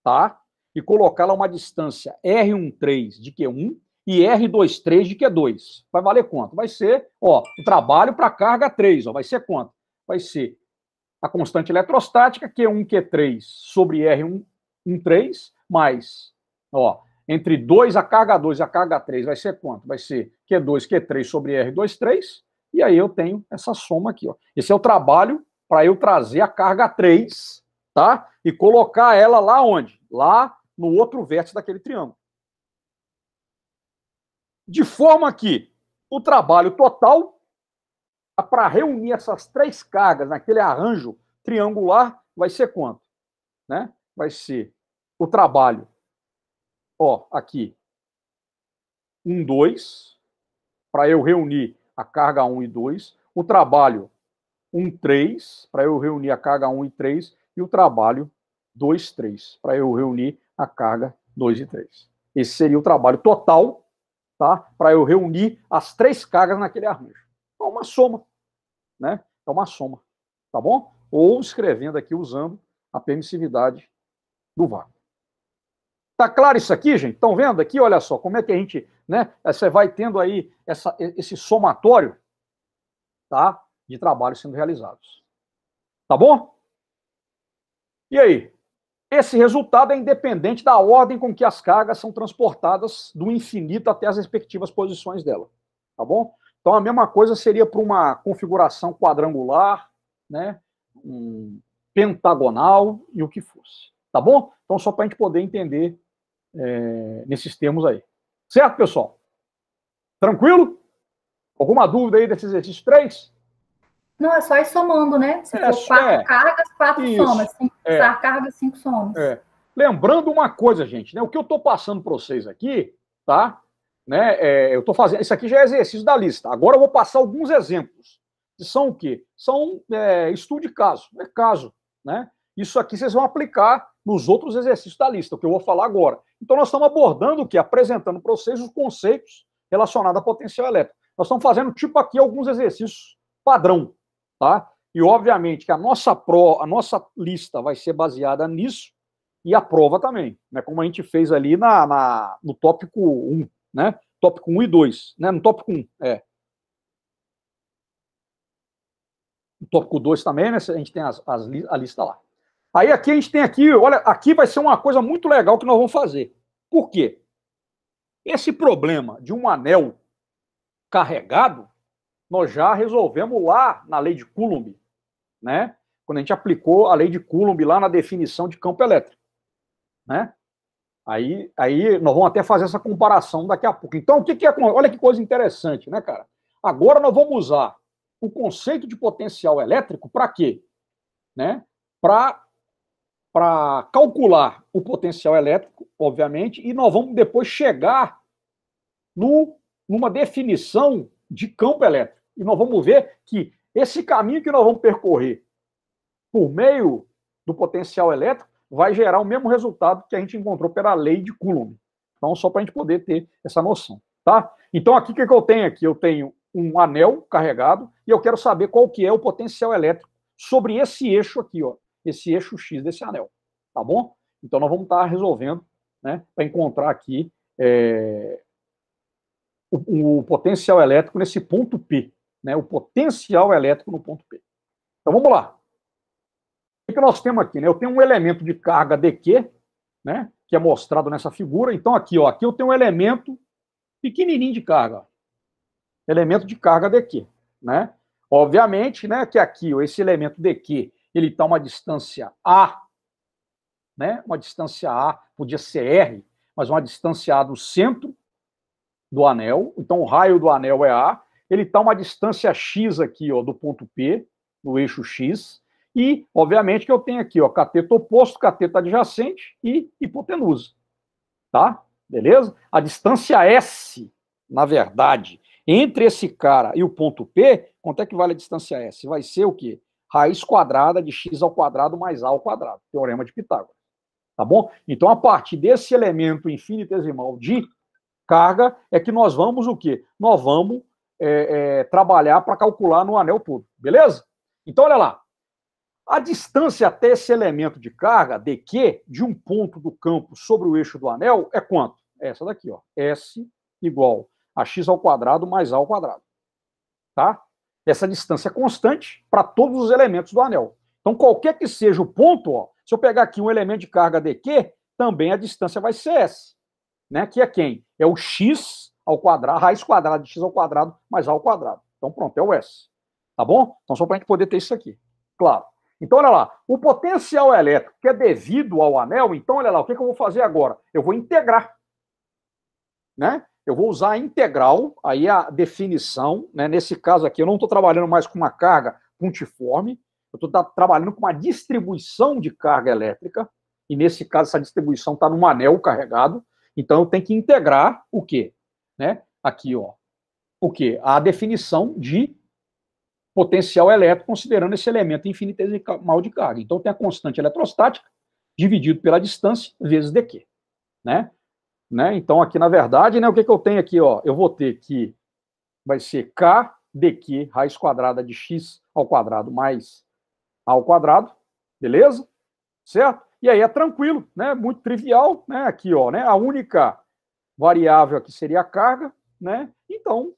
tá? E colocá-la a uma distância R13 de Q1 e R23 de Q2. Vai valer quanto? Vai ser, ó, o trabalho para a carga 3, ó, vai ser quanto? Vai ser a constante eletrostática, Q1, Q3 sobre R13, mais, ó, entre 2, a carga 2 e a carga 3 vai ser quanto? Vai ser Q2, Q3 sobre R23, e aí eu tenho essa soma aqui, ó. Esse é o trabalho para eu trazer a carga 3, tá? E colocar ela lá onde? Lá no outro vértice daquele triângulo. De forma que o trabalho total, para reunir essas três cargas naquele arranjo triangular, vai ser quanto? Né? Vai ser o trabalho, ó, aqui, 1, 2, para eu reunir a carga 1 e 2, o trabalho 1, 3, para eu reunir a carga 1 e 3, e o trabalho 2, 3, para eu reunir a carga 2 e 3. Esse seria o trabalho total, tá? Para eu reunir as três cargas naquele arranjo. É uma soma, né? É uma soma, tá bom? Ou escrevendo aqui usando a permissividade do vácuo. Tá claro isso aqui, gente? Estão vendo aqui? Olha só, como é que a gente, né? Você vai tendo aí esse somatório, tá? De trabalhos sendo realizados. Tá bom? E aí? Esse resultado é independente da ordem com que as cargas são transportadas do infinito até as respectivas posições dela. Tá bom? Então a mesma coisa seria para uma configuração quadrangular, né? Pentagonal e o que fosse. Tá bom? Então só para a gente poder entender nesses termos aí. Certo, pessoal? Tranquilo? Alguma dúvida aí desse exercício 3? Não, é só ir somando, né? Se for 4 cargas, 4 somas. 5 cargas, 5 somas. Lembrando uma coisa, gente, né? O que eu estou passando para vocês aqui, tá? Né? Eu estou fazendo. Isso aqui já é exercício da lista. Agora eu vou passar alguns exemplos. Que são o quê? São estudo de caso. É caso, né? Isso aqui vocês vão aplicar nos outros exercícios da lista, o que eu vou falar agora. Então nós estamos abordando o quê? Apresentando para vocês os conceitos relacionados à potencial elétrica. Nós estamos fazendo tipo aqui alguns exercícios padrão, tá? E obviamente que a nossa lista vai ser baseada nisso e a prova também, né? Como a gente fez ali no tópico 1, né? Tópico 1 e 2, né? No tópico 1, No tópico 2 também, né? A gente tem a lista lá. Aí aqui a gente tem aqui, olha, aqui vai ser uma coisa muito legal que nós vamos fazer. Por quê? Esse problema de um anel carregado, nós já resolvemos lá na lei de Coulomb, né? Quando a gente aplicou a lei de Coulomb lá na definição de campo elétrico, né? Aí nós vamos até fazer essa comparação daqui a pouco. Então, o que é? Olha que coisa interessante, né, cara? Agora nós vamos usar o conceito de potencial elétrico para quê? Né? Para calcular o potencial elétrico, obviamente, e nós vamos depois chegar numa definição de campo elétrico. E nós vamos ver que esse caminho que nós vamos percorrer por meio do potencial elétrico vai gerar o mesmo resultado que a gente encontrou pela lei de Coulomb. Então, só para a gente poder ter essa noção, tá? Então, aqui o que eu tenho aqui? Eu tenho um anel carregado e eu quero saber qual que é o potencial elétrico sobre esse eixo aqui, ó, esse eixo X desse anel, tá bom? Então, nós vamos estar resolvendo, né, para encontrar aqui o potencial elétrico nesse ponto P, né, o potencial elétrico no ponto P. Então, vamos lá. O que nós temos aqui? Né? Eu tenho um elemento de carga dQ, né, que é mostrado nessa figura. Então, aqui eu tenho um elemento pequenininho de carga. Elemento de carga dQ. Né? Obviamente, né, que aqui esse elemento dQ ele está a uma distância A, né, uma distância A, podia ser R, mas uma distância A do centro do anel. Então, o raio do anel é A. Ele está a uma distância X aqui, ó, do ponto P, no eixo X. E, obviamente, que eu tenho aqui, ó, cateto oposto, cateto adjacente e hipotenusa. Tá? Beleza? A distância S, na verdade, entre esse cara e o ponto P, quanto é que vale a distância S? Vai ser o quê? Raiz quadrada de x ao quadrado mais a ao quadrado. Teorema de Pitágoras. Tá bom? Então, a partir desse elemento infinitesimal de carga, é que nós vamos o quê? Nós vamos trabalhar para calcular no anel todo. Beleza? Então, olha lá. A distância até esse elemento de carga, dQ, de um ponto do campo sobre o eixo do anel, é quanto? É essa daqui, ó. S igual a x ao quadrado mais a ao quadrado. Tá? Essa distância é constante para todos os elementos do anel. Então, qualquer que seja o ponto, ó, se eu pegar aqui um elemento de carga dQ, também a distância vai ser S. Né? Que é quem? É o x ao quadrado, raiz quadrada de x ao quadrado mais a ao quadrado. Então, pronto, é o S. Tá bom? Então, só para a gente poder ter isso aqui. Claro. Então, olha lá, o potencial elétrico que é devido ao anel, então, olha lá, o que eu vou fazer agora? Eu vou integrar. Né? Eu vou usar a integral, aí a definição, né? Nesse caso aqui, eu não estou trabalhando mais com uma carga pontiforme, eu estou trabalhando com uma distribuição de carga elétrica, e nesse caso essa distribuição está num anel carregado, então eu tenho que integrar o quê? Né? Aqui, ó, o quê? A definição de potencial elétrico, considerando esse elemento infinitesimal de carga. Então tem a constante eletrostática, dividido pela distância, vezes dq. Né? Então aqui, na verdade, né, o que eu tenho aqui? Ó, eu vou ter que, vai ser k dq, raiz quadrada de x ao quadrado mais a ao quadrado, beleza? Certo? E aí é tranquilo, né? Muito trivial, né? Aqui, ó, né? A única variável aqui seria a carga, né? Então,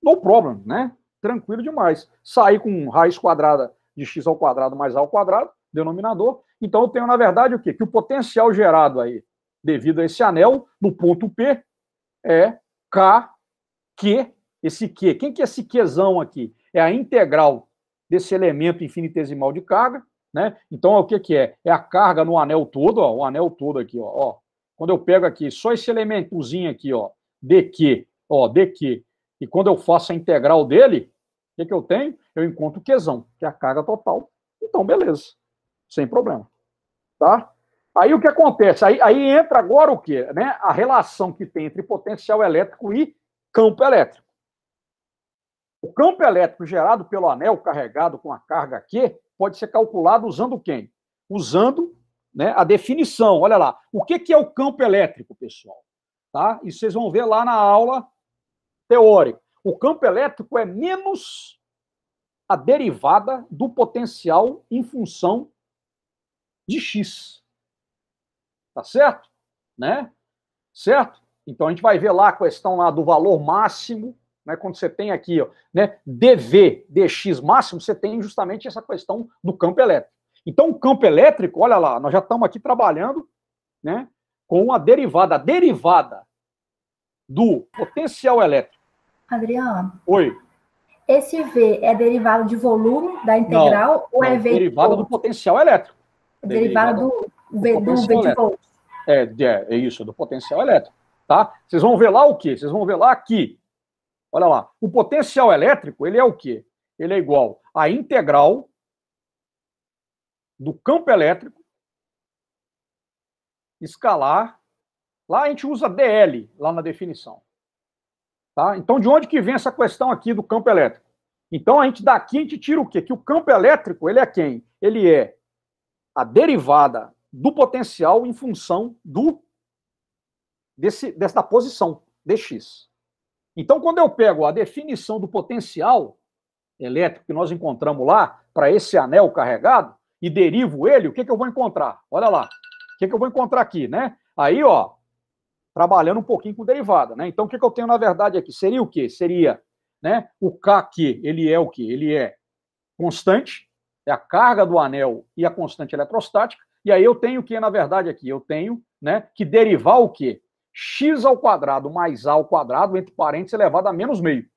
no problem, né? Tranquilo demais. Sair com raiz quadrada de x ao quadrado mais a ao quadrado, denominador. Então, eu tenho, na verdade, o quê? Que o potencial gerado aí, devido a esse anel, no ponto P, é Q, esse Q. Quem que é esse Qzão aqui? É a integral desse elemento infinitesimal de carga, né? Então, o que que é? É a carga no anel todo, ó, o anel todo aqui, ó. Quando eu pego aqui só esse elementozinho aqui, ó, dq, e quando eu faço a integral dele, o que eu tenho? Eu encontro o Qzão, que é a carga total. Então, beleza. Sem problema. Tá? Aí o que acontece? Aí entra agora o quê? Né? A relação que tem entre potencial elétrico e campo elétrico. O campo elétrico gerado pelo anel carregado com a carga Q pode ser calculado usando quem? Usando, né, a definição. Olha lá. O que é o campo elétrico, pessoal? Tá? Isso vocês vão ver lá na aula teórica. O campo elétrico é menos a derivada do potencial em função de x. Tá certo? Né? Certo? Então a gente vai ver lá a questão lá do valor máximo, né? Quando você tem aqui, ó, né, dV, dx máximo, você tem justamente essa questão do campo elétrico. Então o campo elétrico, olha lá, nós já estamos aqui trabalhando, né, com a derivada do potencial elétrico. Adriano. Oi. Esse V é derivado de volume da integral ou é V derivada do potencial elétrico. Derivada do V de volts. É isso, do potencial elétrico. Tá? Vocês vão ver lá o quê? Vocês vão ver lá aqui. Olha lá. O potencial elétrico, ele é o quê? Ele é igual à integral do campo elétrico escalar. Lá a gente usa DL, lá na definição. Tá? Então, de onde que vem essa questão aqui do campo elétrico? Então, daqui a gente tira o quê? Que o campo elétrico, ele é quem? Ele é a derivada do potencial em função dessa posição, dx. Então, quando eu pego a definição do potencial elétrico que nós encontramos lá, para esse anel carregado, e derivo ele, o que eu vou encontrar? Olha lá. O que eu vou encontrar aqui, né? Aí, ó, trabalhando um pouquinho com derivada, né? Então, o que eu tenho, na verdade, aqui? Seria o quê? Seria, né, o K aqui, ele é o quê? Ele é constante, é a carga do anel e a constante eletrostática, e aí eu tenho o que, na verdade, aqui? Eu tenho, né, que derivar o quê? X ao quadrado mais A ao quadrado, entre parênteses, elevado a menos meio.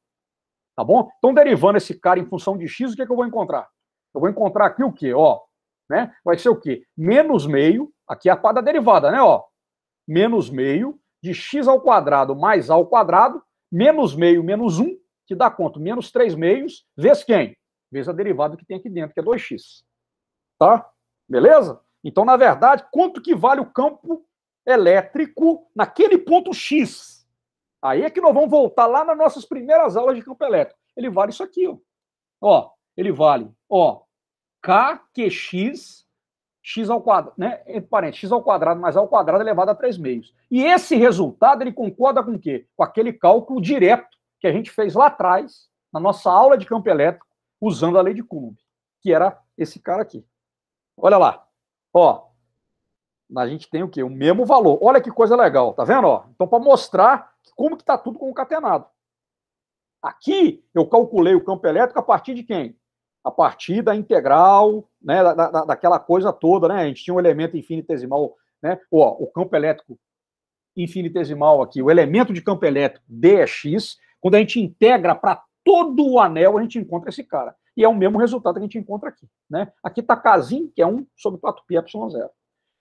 Tá bom? Então, derivando esse cara em função de X, o que eu vou encontrar? Eu vou encontrar aqui o quê? Ó, né? Vai ser o quê? Menos meio, aqui é a parte da derivada, né? Ó, menos meio de x ao quadrado mais a ao quadrado, menos meio, menos 1, que dá quanto? Menos 3 meios, vezes quem? Vezes a derivada que tem aqui dentro, que é 2x. Tá? Beleza? Então, na verdade, quanto que vale o campo elétrico naquele ponto x? Aí é que nós vamos voltar lá nas nossas primeiras aulas de campo elétrico. Ele vale isso aqui, ó. Ó, ele vale, ó, KQX, x ao quadrado, né? Entre parênteses, x ao quadrado mais a ao quadrado elevado a 3 meios. E esse resultado, ele concorda com o quê? Com aquele cálculo direto que a gente fez lá atrás, na nossa aula de campo elétrico, usando a lei de Coulomb, que era esse cara aqui. Olha lá. Ó, a gente tem o quê? O mesmo valor. Olha que coisa legal, tá vendo? Ó, então, para mostrar como que está tudo concatenado. Aqui, eu calculei o campo elétrico a partir de quem? A partir da integral, né, daquela coisa toda, né? A gente tinha um elemento infinitesimal, né? Ó, o campo elétrico infinitesimal aqui, o elemento de campo elétrico D é X. Quando a gente integra para todo o anel, a gente encontra esse cara. E é o mesmo resultado que a gente encontra aqui, né? Aqui está Kzinho, que é 1 sobre 4πε0.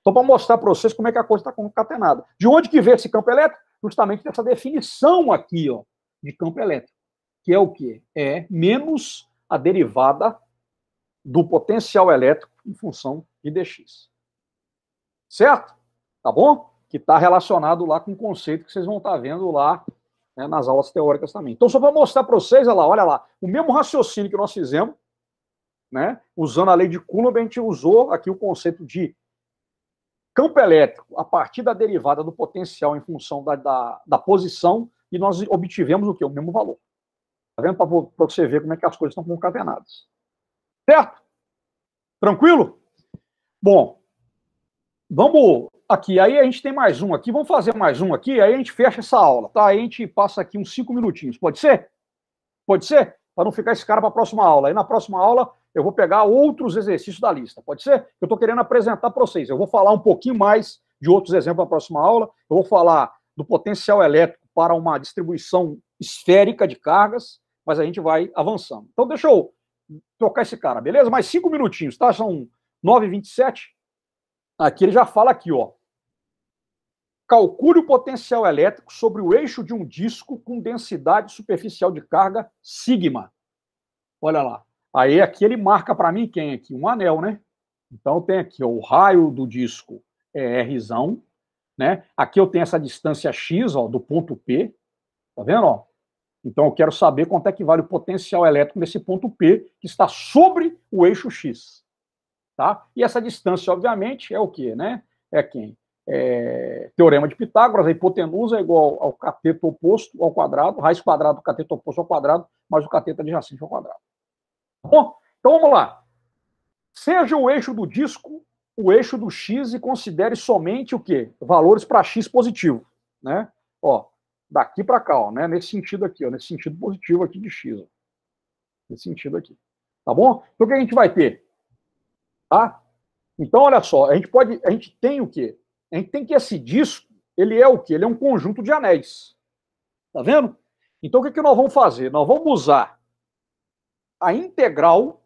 Então, para mostrar para vocês como é que a coisa está concatenada. De onde que veio esse campo elétrico? justamente dessa definição aqui, ó, de campo elétrico, que é o quê? É menos a derivada do potencial elétrico em função de dx. Certo? Tá bom? Que está relacionado lá com o conceito que vocês vão estar vendo lá, né, nas aulas teóricas também. Então, só para mostrar para vocês, olha lá, o mesmo raciocínio que nós fizemos, né, usando a lei de Coulomb, a gente usou aqui o conceito de campo elétrico a partir da derivada do potencial em função da posição, e nós obtivemos o quê? O mesmo valor. Tá vendo? Para você ver como é que as coisas estão concatenadas. Certo? Tranquilo? Bom, vamos aqui. Aí a gente tem mais um aqui. Vamos fazer mais um aqui, aí a gente fecha essa aula, tá? Aí a gente passa aqui uns 5 minutinhos. Pode ser? Pode ser? Para não ficar esse cara para a próxima aula. Aí na próxima aula eu vou pegar outros exercícios da lista. Pode ser? Eu estou querendo apresentar para vocês. Eu vou falar um pouquinho mais de outros exemplos na próxima aula. Eu vou falar do potencial elétrico para uma distribuição esférica de cargas, mas a gente vai avançando. Então deixa eu trocar esse cara, beleza? Mais 5 minutinhos, tá? São 9h27. Aqui ele já fala aqui, ó. Calcule o potencial elétrico sobre o eixo de um disco com densidade superficial de carga sigma. Olha lá. Aí aqui ele marca para mim quem aqui? Um anel, né? Então tem aqui ó, o raio do disco é Rzão, né? Aqui eu tenho essa distância x, ó, do ponto P. Tá vendo, ó? Então eu quero saber quanto é que vale o potencial elétrico nesse ponto P que está sobre o eixo x. Tá? E essa distância, obviamente, é o quê, né? É quem? Teorema de Pitágoras, a hipotenusa é igual ao cateto oposto ao quadrado, raiz quadrada do cateto oposto ao quadrado, mais o cateto adjacente ao quadrado. Tá bom? Então vamos lá. Seja o eixo do disco o eixo do x e considere somente o quê? Valores para x positivo, né? Ó, daqui para cá, ó, né? Nesse sentido aqui, ó, nesse sentido positivo aqui de x, ó. Nesse sentido aqui. Tá bom? Então o que a gente vai ter? Tá? Então, olha só, a gente tem o quê? A gente tem que esse disco, ele é o quê? Ele é um conjunto de anéis. Tá vendo? Então, o que nós vamos fazer? Nós vamos usar a integral,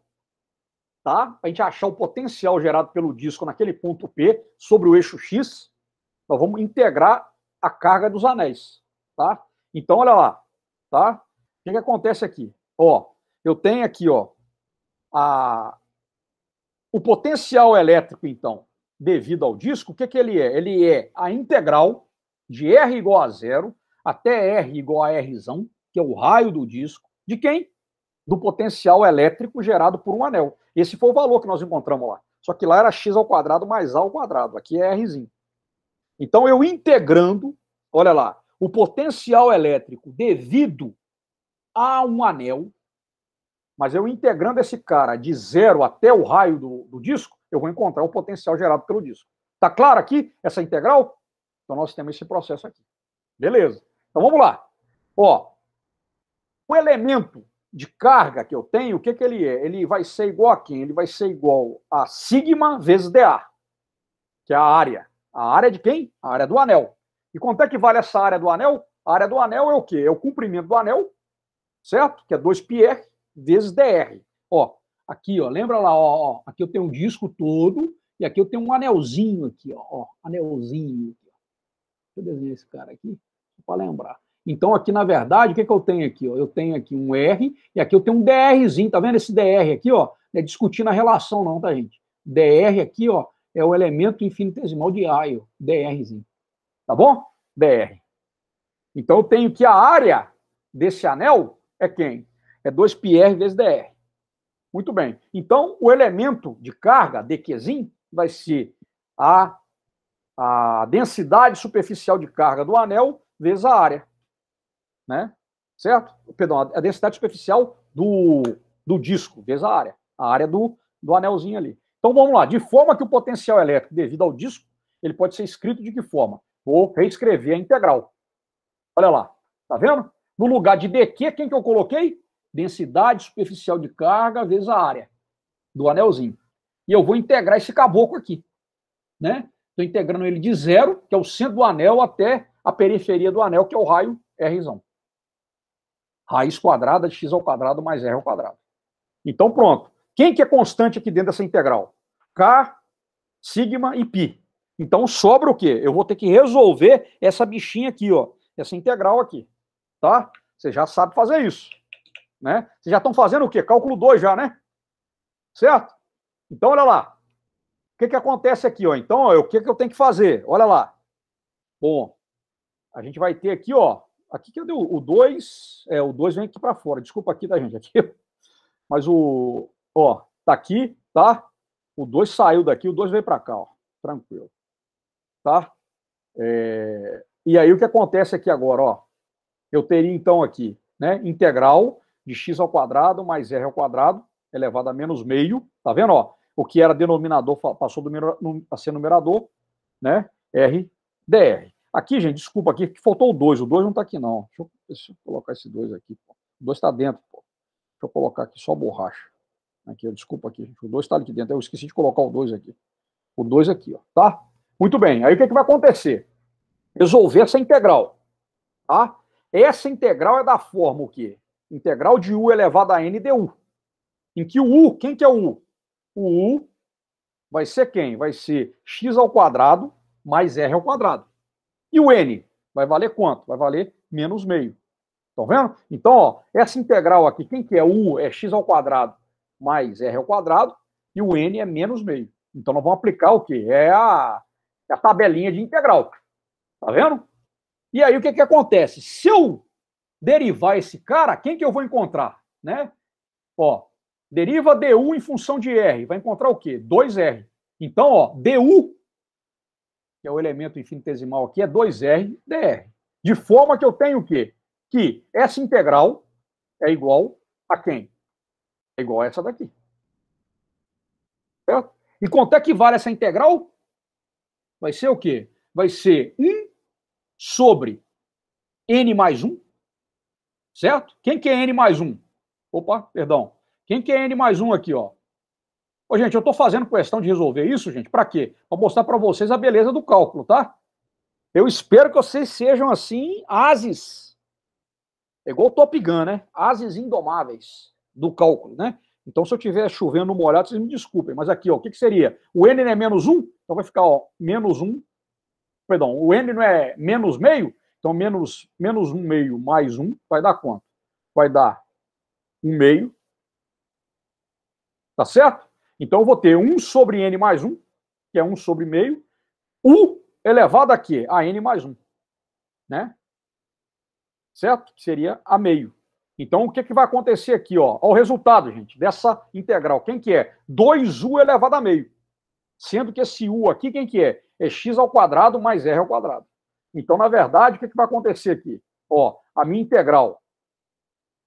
tá? Para a gente achar o potencial gerado pelo disco naquele ponto P sobre o eixo X. Nós vamos integrar a carga dos anéis, tá? Então, olha lá, tá? O que acontece aqui? Ó, eu tenho aqui, ó, o potencial elétrico, então, devido ao disco, o que ele é? Ele é a integral de R igual a zero até R igual a Rzão, que é o raio do disco, de quem? Do potencial elétrico gerado por um anel. Esse foi o valor que nós encontramos lá. Só que lá era x ao quadrado mais a ao quadrado. Aqui é Rzinho. Então, eu integrando, olha lá, o potencial elétrico devido a um anel, mas eu integrando esse cara de zero até o raio do disco, eu vou encontrar o potencial gerado pelo disco. Tá claro aqui essa integral? Então nós temos esse processo aqui. Beleza. Então vamos lá. Ó, o elemento de carga que eu tenho, o que ele é? Ele vai ser igual a quem? Ele vai ser igual a sigma vezes dA, que é a área. A área de quem? A área do anel. E quanto é que vale essa área do anel? A área do anel é o quê? É o comprimento do anel, certo? Que é 2πr vezes dr. Ó, aqui, ó, lembra lá, ó, aqui eu tenho um disco todo e aqui eu tenho um anelzinho aqui, ó, anelzinho. Deixa eu desenhar esse cara aqui, para lembrar. Então, aqui, na verdade, o que eu tenho aqui? Ó? Eu tenho aqui um R e aqui eu tenho um drzinho, tá vendo esse dr aqui, ó? Não é discutindo a relação não, tá, gente? Dr aqui, ó, é o elemento infinitesimal de A, ó, drzinho. Tá bom? Dr. Então, eu tenho que a área desse anel é quem? É 2πr vezes dr. Muito bem. Então, o elemento de carga, dQzinho, vai ser a densidade superficial de carga do anel vezes a área. Né? Certo? Perdão, a densidade superficial do disco vezes a área do anelzinho ali. Então, vamos lá. De forma que o potencial elétrico devido ao disco, ele pode ser escrito de que forma? Vou reescrever a integral. Olha lá. Tá vendo? No lugar de dQ, quem que eu coloquei? Densidade superficial de carga vezes a área do anelzinho. E eu vou integrar esse caboclo aqui. Né? Estou integrando ele de zero, que é o centro do anel, até a periferia do anel, que é o raio Rzão. Raiz quadrada de x ao quadrado mais r ao quadrado. Então, pronto. Quem que é constante aqui dentro dessa integral? K, sigma e π. Então, sobra o quê? Eu vou ter que resolver essa bichinha aqui, ó. essa integral aqui, tá? Você já sabe fazer isso, né? Vocês já estão fazendo o quê? Cálculo 2 já, né? Certo? Então, olha lá. O que acontece aqui, ó? Então, ó, o que eu tenho que fazer? Olha lá. Bom, a gente vai ter aqui, ó. Aqui que eu dei o 2. O 2 vem aqui para fora. Desculpa aqui, tá, gente? Aqui. Mas ó, tá aqui, tá? O 2 saiu daqui, o 2 veio para cá, ó. Tranquilo. Tá? E aí o que acontece aqui agora, ó? Eu teria então aqui, né? Integral de x ao quadrado mais r ao quadrado elevado a menos meio. Tá vendo, ó? O que era denominador passou a ser numerador, né? R dr. Aqui, gente, desculpa aqui, que faltou o 2. O 2 não está aqui, não. Deixa eu colocar esse 2 aqui. Pô. O 2 está dentro. Pô. Deixa eu colocar aqui só borracha. Aqui, desculpa aqui, gente. O 2 está aqui dentro. Eu esqueci de colocar o 2 aqui. O 2 aqui, ó. Tá? Muito bem. Aí o que vai acontecer? Resolver essa integral. Tá? Essa integral é da forma o quê? Integral de u elevado a n du. Em que o u, quem que é o u? O u vai ser quem? Vai ser x ao quadrado mais r ao quadrado. E o n vai valer quanto? Vai valer menos meio. Estão vendo? Então, ó, essa integral aqui, quem que é? U é x ao quadrado mais r ao quadrado e o n é menos meio. Então, nós vamos aplicar o quê? É a tabelinha de integral. Tá vendo? E aí, o que acontece? Se eu derivar esse cara, quem que eu vou encontrar? Né? Ó, deriva du em função de r. Vai encontrar o quê? 2r. Então, ó, du, que é o elemento infinitesimal aqui, é 2r dr. De forma que eu tenho o quê? Que essa integral é igual a quem? É igual a essa daqui. Certo? E quanto é que vale essa integral? Vai ser o quê? Vai ser 1 sobre n mais 1. Certo? Quem que é n mais 1? Opa, perdão. Quem que é n mais 1 aqui, ó? Ô, gente, eu estou fazendo questão de resolver isso, gente, para quê? Para mostrar para vocês a beleza do cálculo, tá? Eu espero que vocês sejam, assim, ases. É igual o Top Gun, né? Ases indomáveis do cálculo, né? Então, se eu estiver chovendo no molhado, vocês me desculpem. Mas aqui, ó, o que seria? O n não é menos 1? Então vai ficar, ó, menos 1. Perdão, o n não é menos meio? Então, menos 1 meio mais 1 vai dar quanto? Vai dar 1 meio. Tá certo? Então, eu vou ter 1 sobre n mais 1, que é 1 sobre meio, u elevado a quê? A n mais 1. Né? Certo? Que seria a meio. Então, o que vai acontecer aqui? Ó? Olha o resultado, gente, dessa integral. Quem que é? 2u elevado a meio. Sendo que esse u aqui, quem que é? É x ao quadrado mais r ao quadrado. Então, na verdade, o que vai acontecer aqui? Ó, a minha integral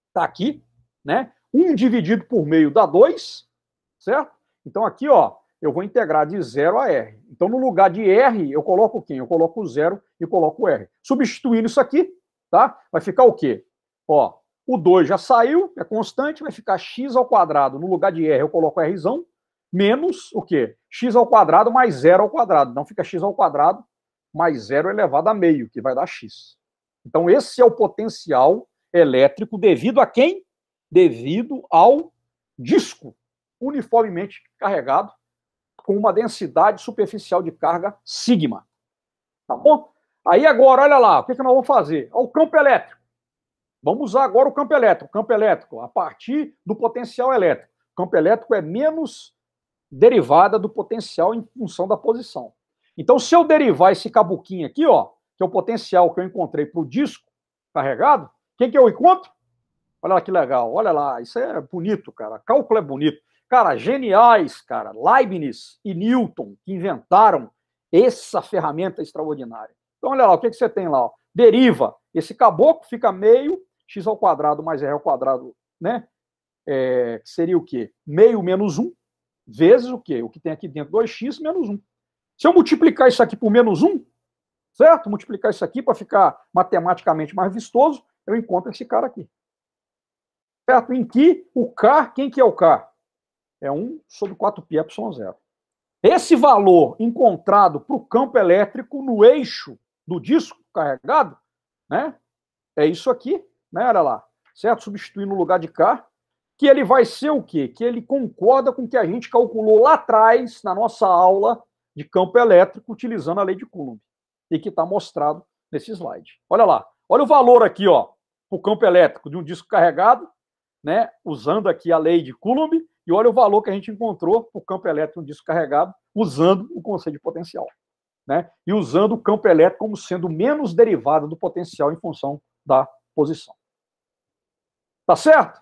está aqui, né? 1 dividido por meio dá 2, certo? Então, aqui, ó, eu vou integrar de 0 a r. Então, no lugar de r, eu coloco quem? Eu coloco o 0 e coloco o r. Substituindo isso aqui, tá? Vai ficar o quê? Ó, o 2 já saiu, é constante, vai ficar x ao quadrado. No lugar de r, eu coloco rzão, menos o quê? X ao quadrado mais 0 ao quadrado. Então, fica x ao quadrado mais 0 elevado a meio, que vai dar x. Então, esse é o potencial elétrico devido a quem? Devido ao disco uniformemente carregado com uma densidade superficial de carga sigma. Tá bom? Aí agora, olha lá, o que nós vamos fazer? O campo elétrico. Vamos usar agora o campo elétrico. O campo elétrico, a partir do potencial elétrico. O campo elétrico é menos derivada do potencial em função da posição. Então, se eu derivar esse cabuquinho aqui, ó, que é o potencial que eu encontrei para o disco carregado, quem que eu encontro? Olha lá que legal, olha lá, isso é bonito, cara. Cálculo é bonito. Cara, geniais, cara. Leibniz e Newton que inventaram essa ferramenta extraordinária. Então, olha lá, o que você tem lá? Ó? Deriva. Esse caboclo fica meio, x ao quadrado mais r ao quadrado, né? Que seria o quê? Meio menos 1, vezes o quê? O que tem aqui dentro, 2x menos 1. Se eu multiplicar isso aqui por menos 1, certo? Multiplicar isso aqui para ficar matematicamente mais vistoso, eu encontro esse cara aqui. Certo? Em que o K, quem que é o K? É 1 sobre 4πε0. Esse valor encontrado para o campo elétrico no eixo do disco carregado, né? É isso aqui, né? Olha lá, certo? Substituir no lugar de K, que ele vai ser o quê? Que ele concorda com o que a gente calculou lá atrás, na nossa aula de campo elétrico, utilizando a lei de Coulomb, e que está mostrado nesse slide. Olha lá, Olha o valor aqui, ó, para o campo elétrico de um disco carregado, né, usando aqui a lei de Coulomb, e olha o valor que a gente encontrou para o campo elétrico de um disco carregado, usando o conceito de potencial, né, e usando o campo elétrico como sendo menos derivado do potencial em função da posição. Tá certo?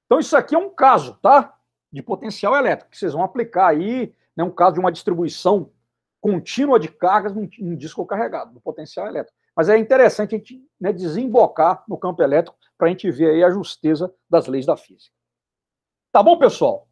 Então isso aqui é um caso, tá? De potencial elétrico, que vocês vão aplicar aí, né, um caso de uma distribuição contínua de cargas num disco carregado, do potencial elétrico. Mas é interessante a gente, né, desembocar no campo elétrico para a gente ver aí a justeza das leis da física. Tá bom, pessoal?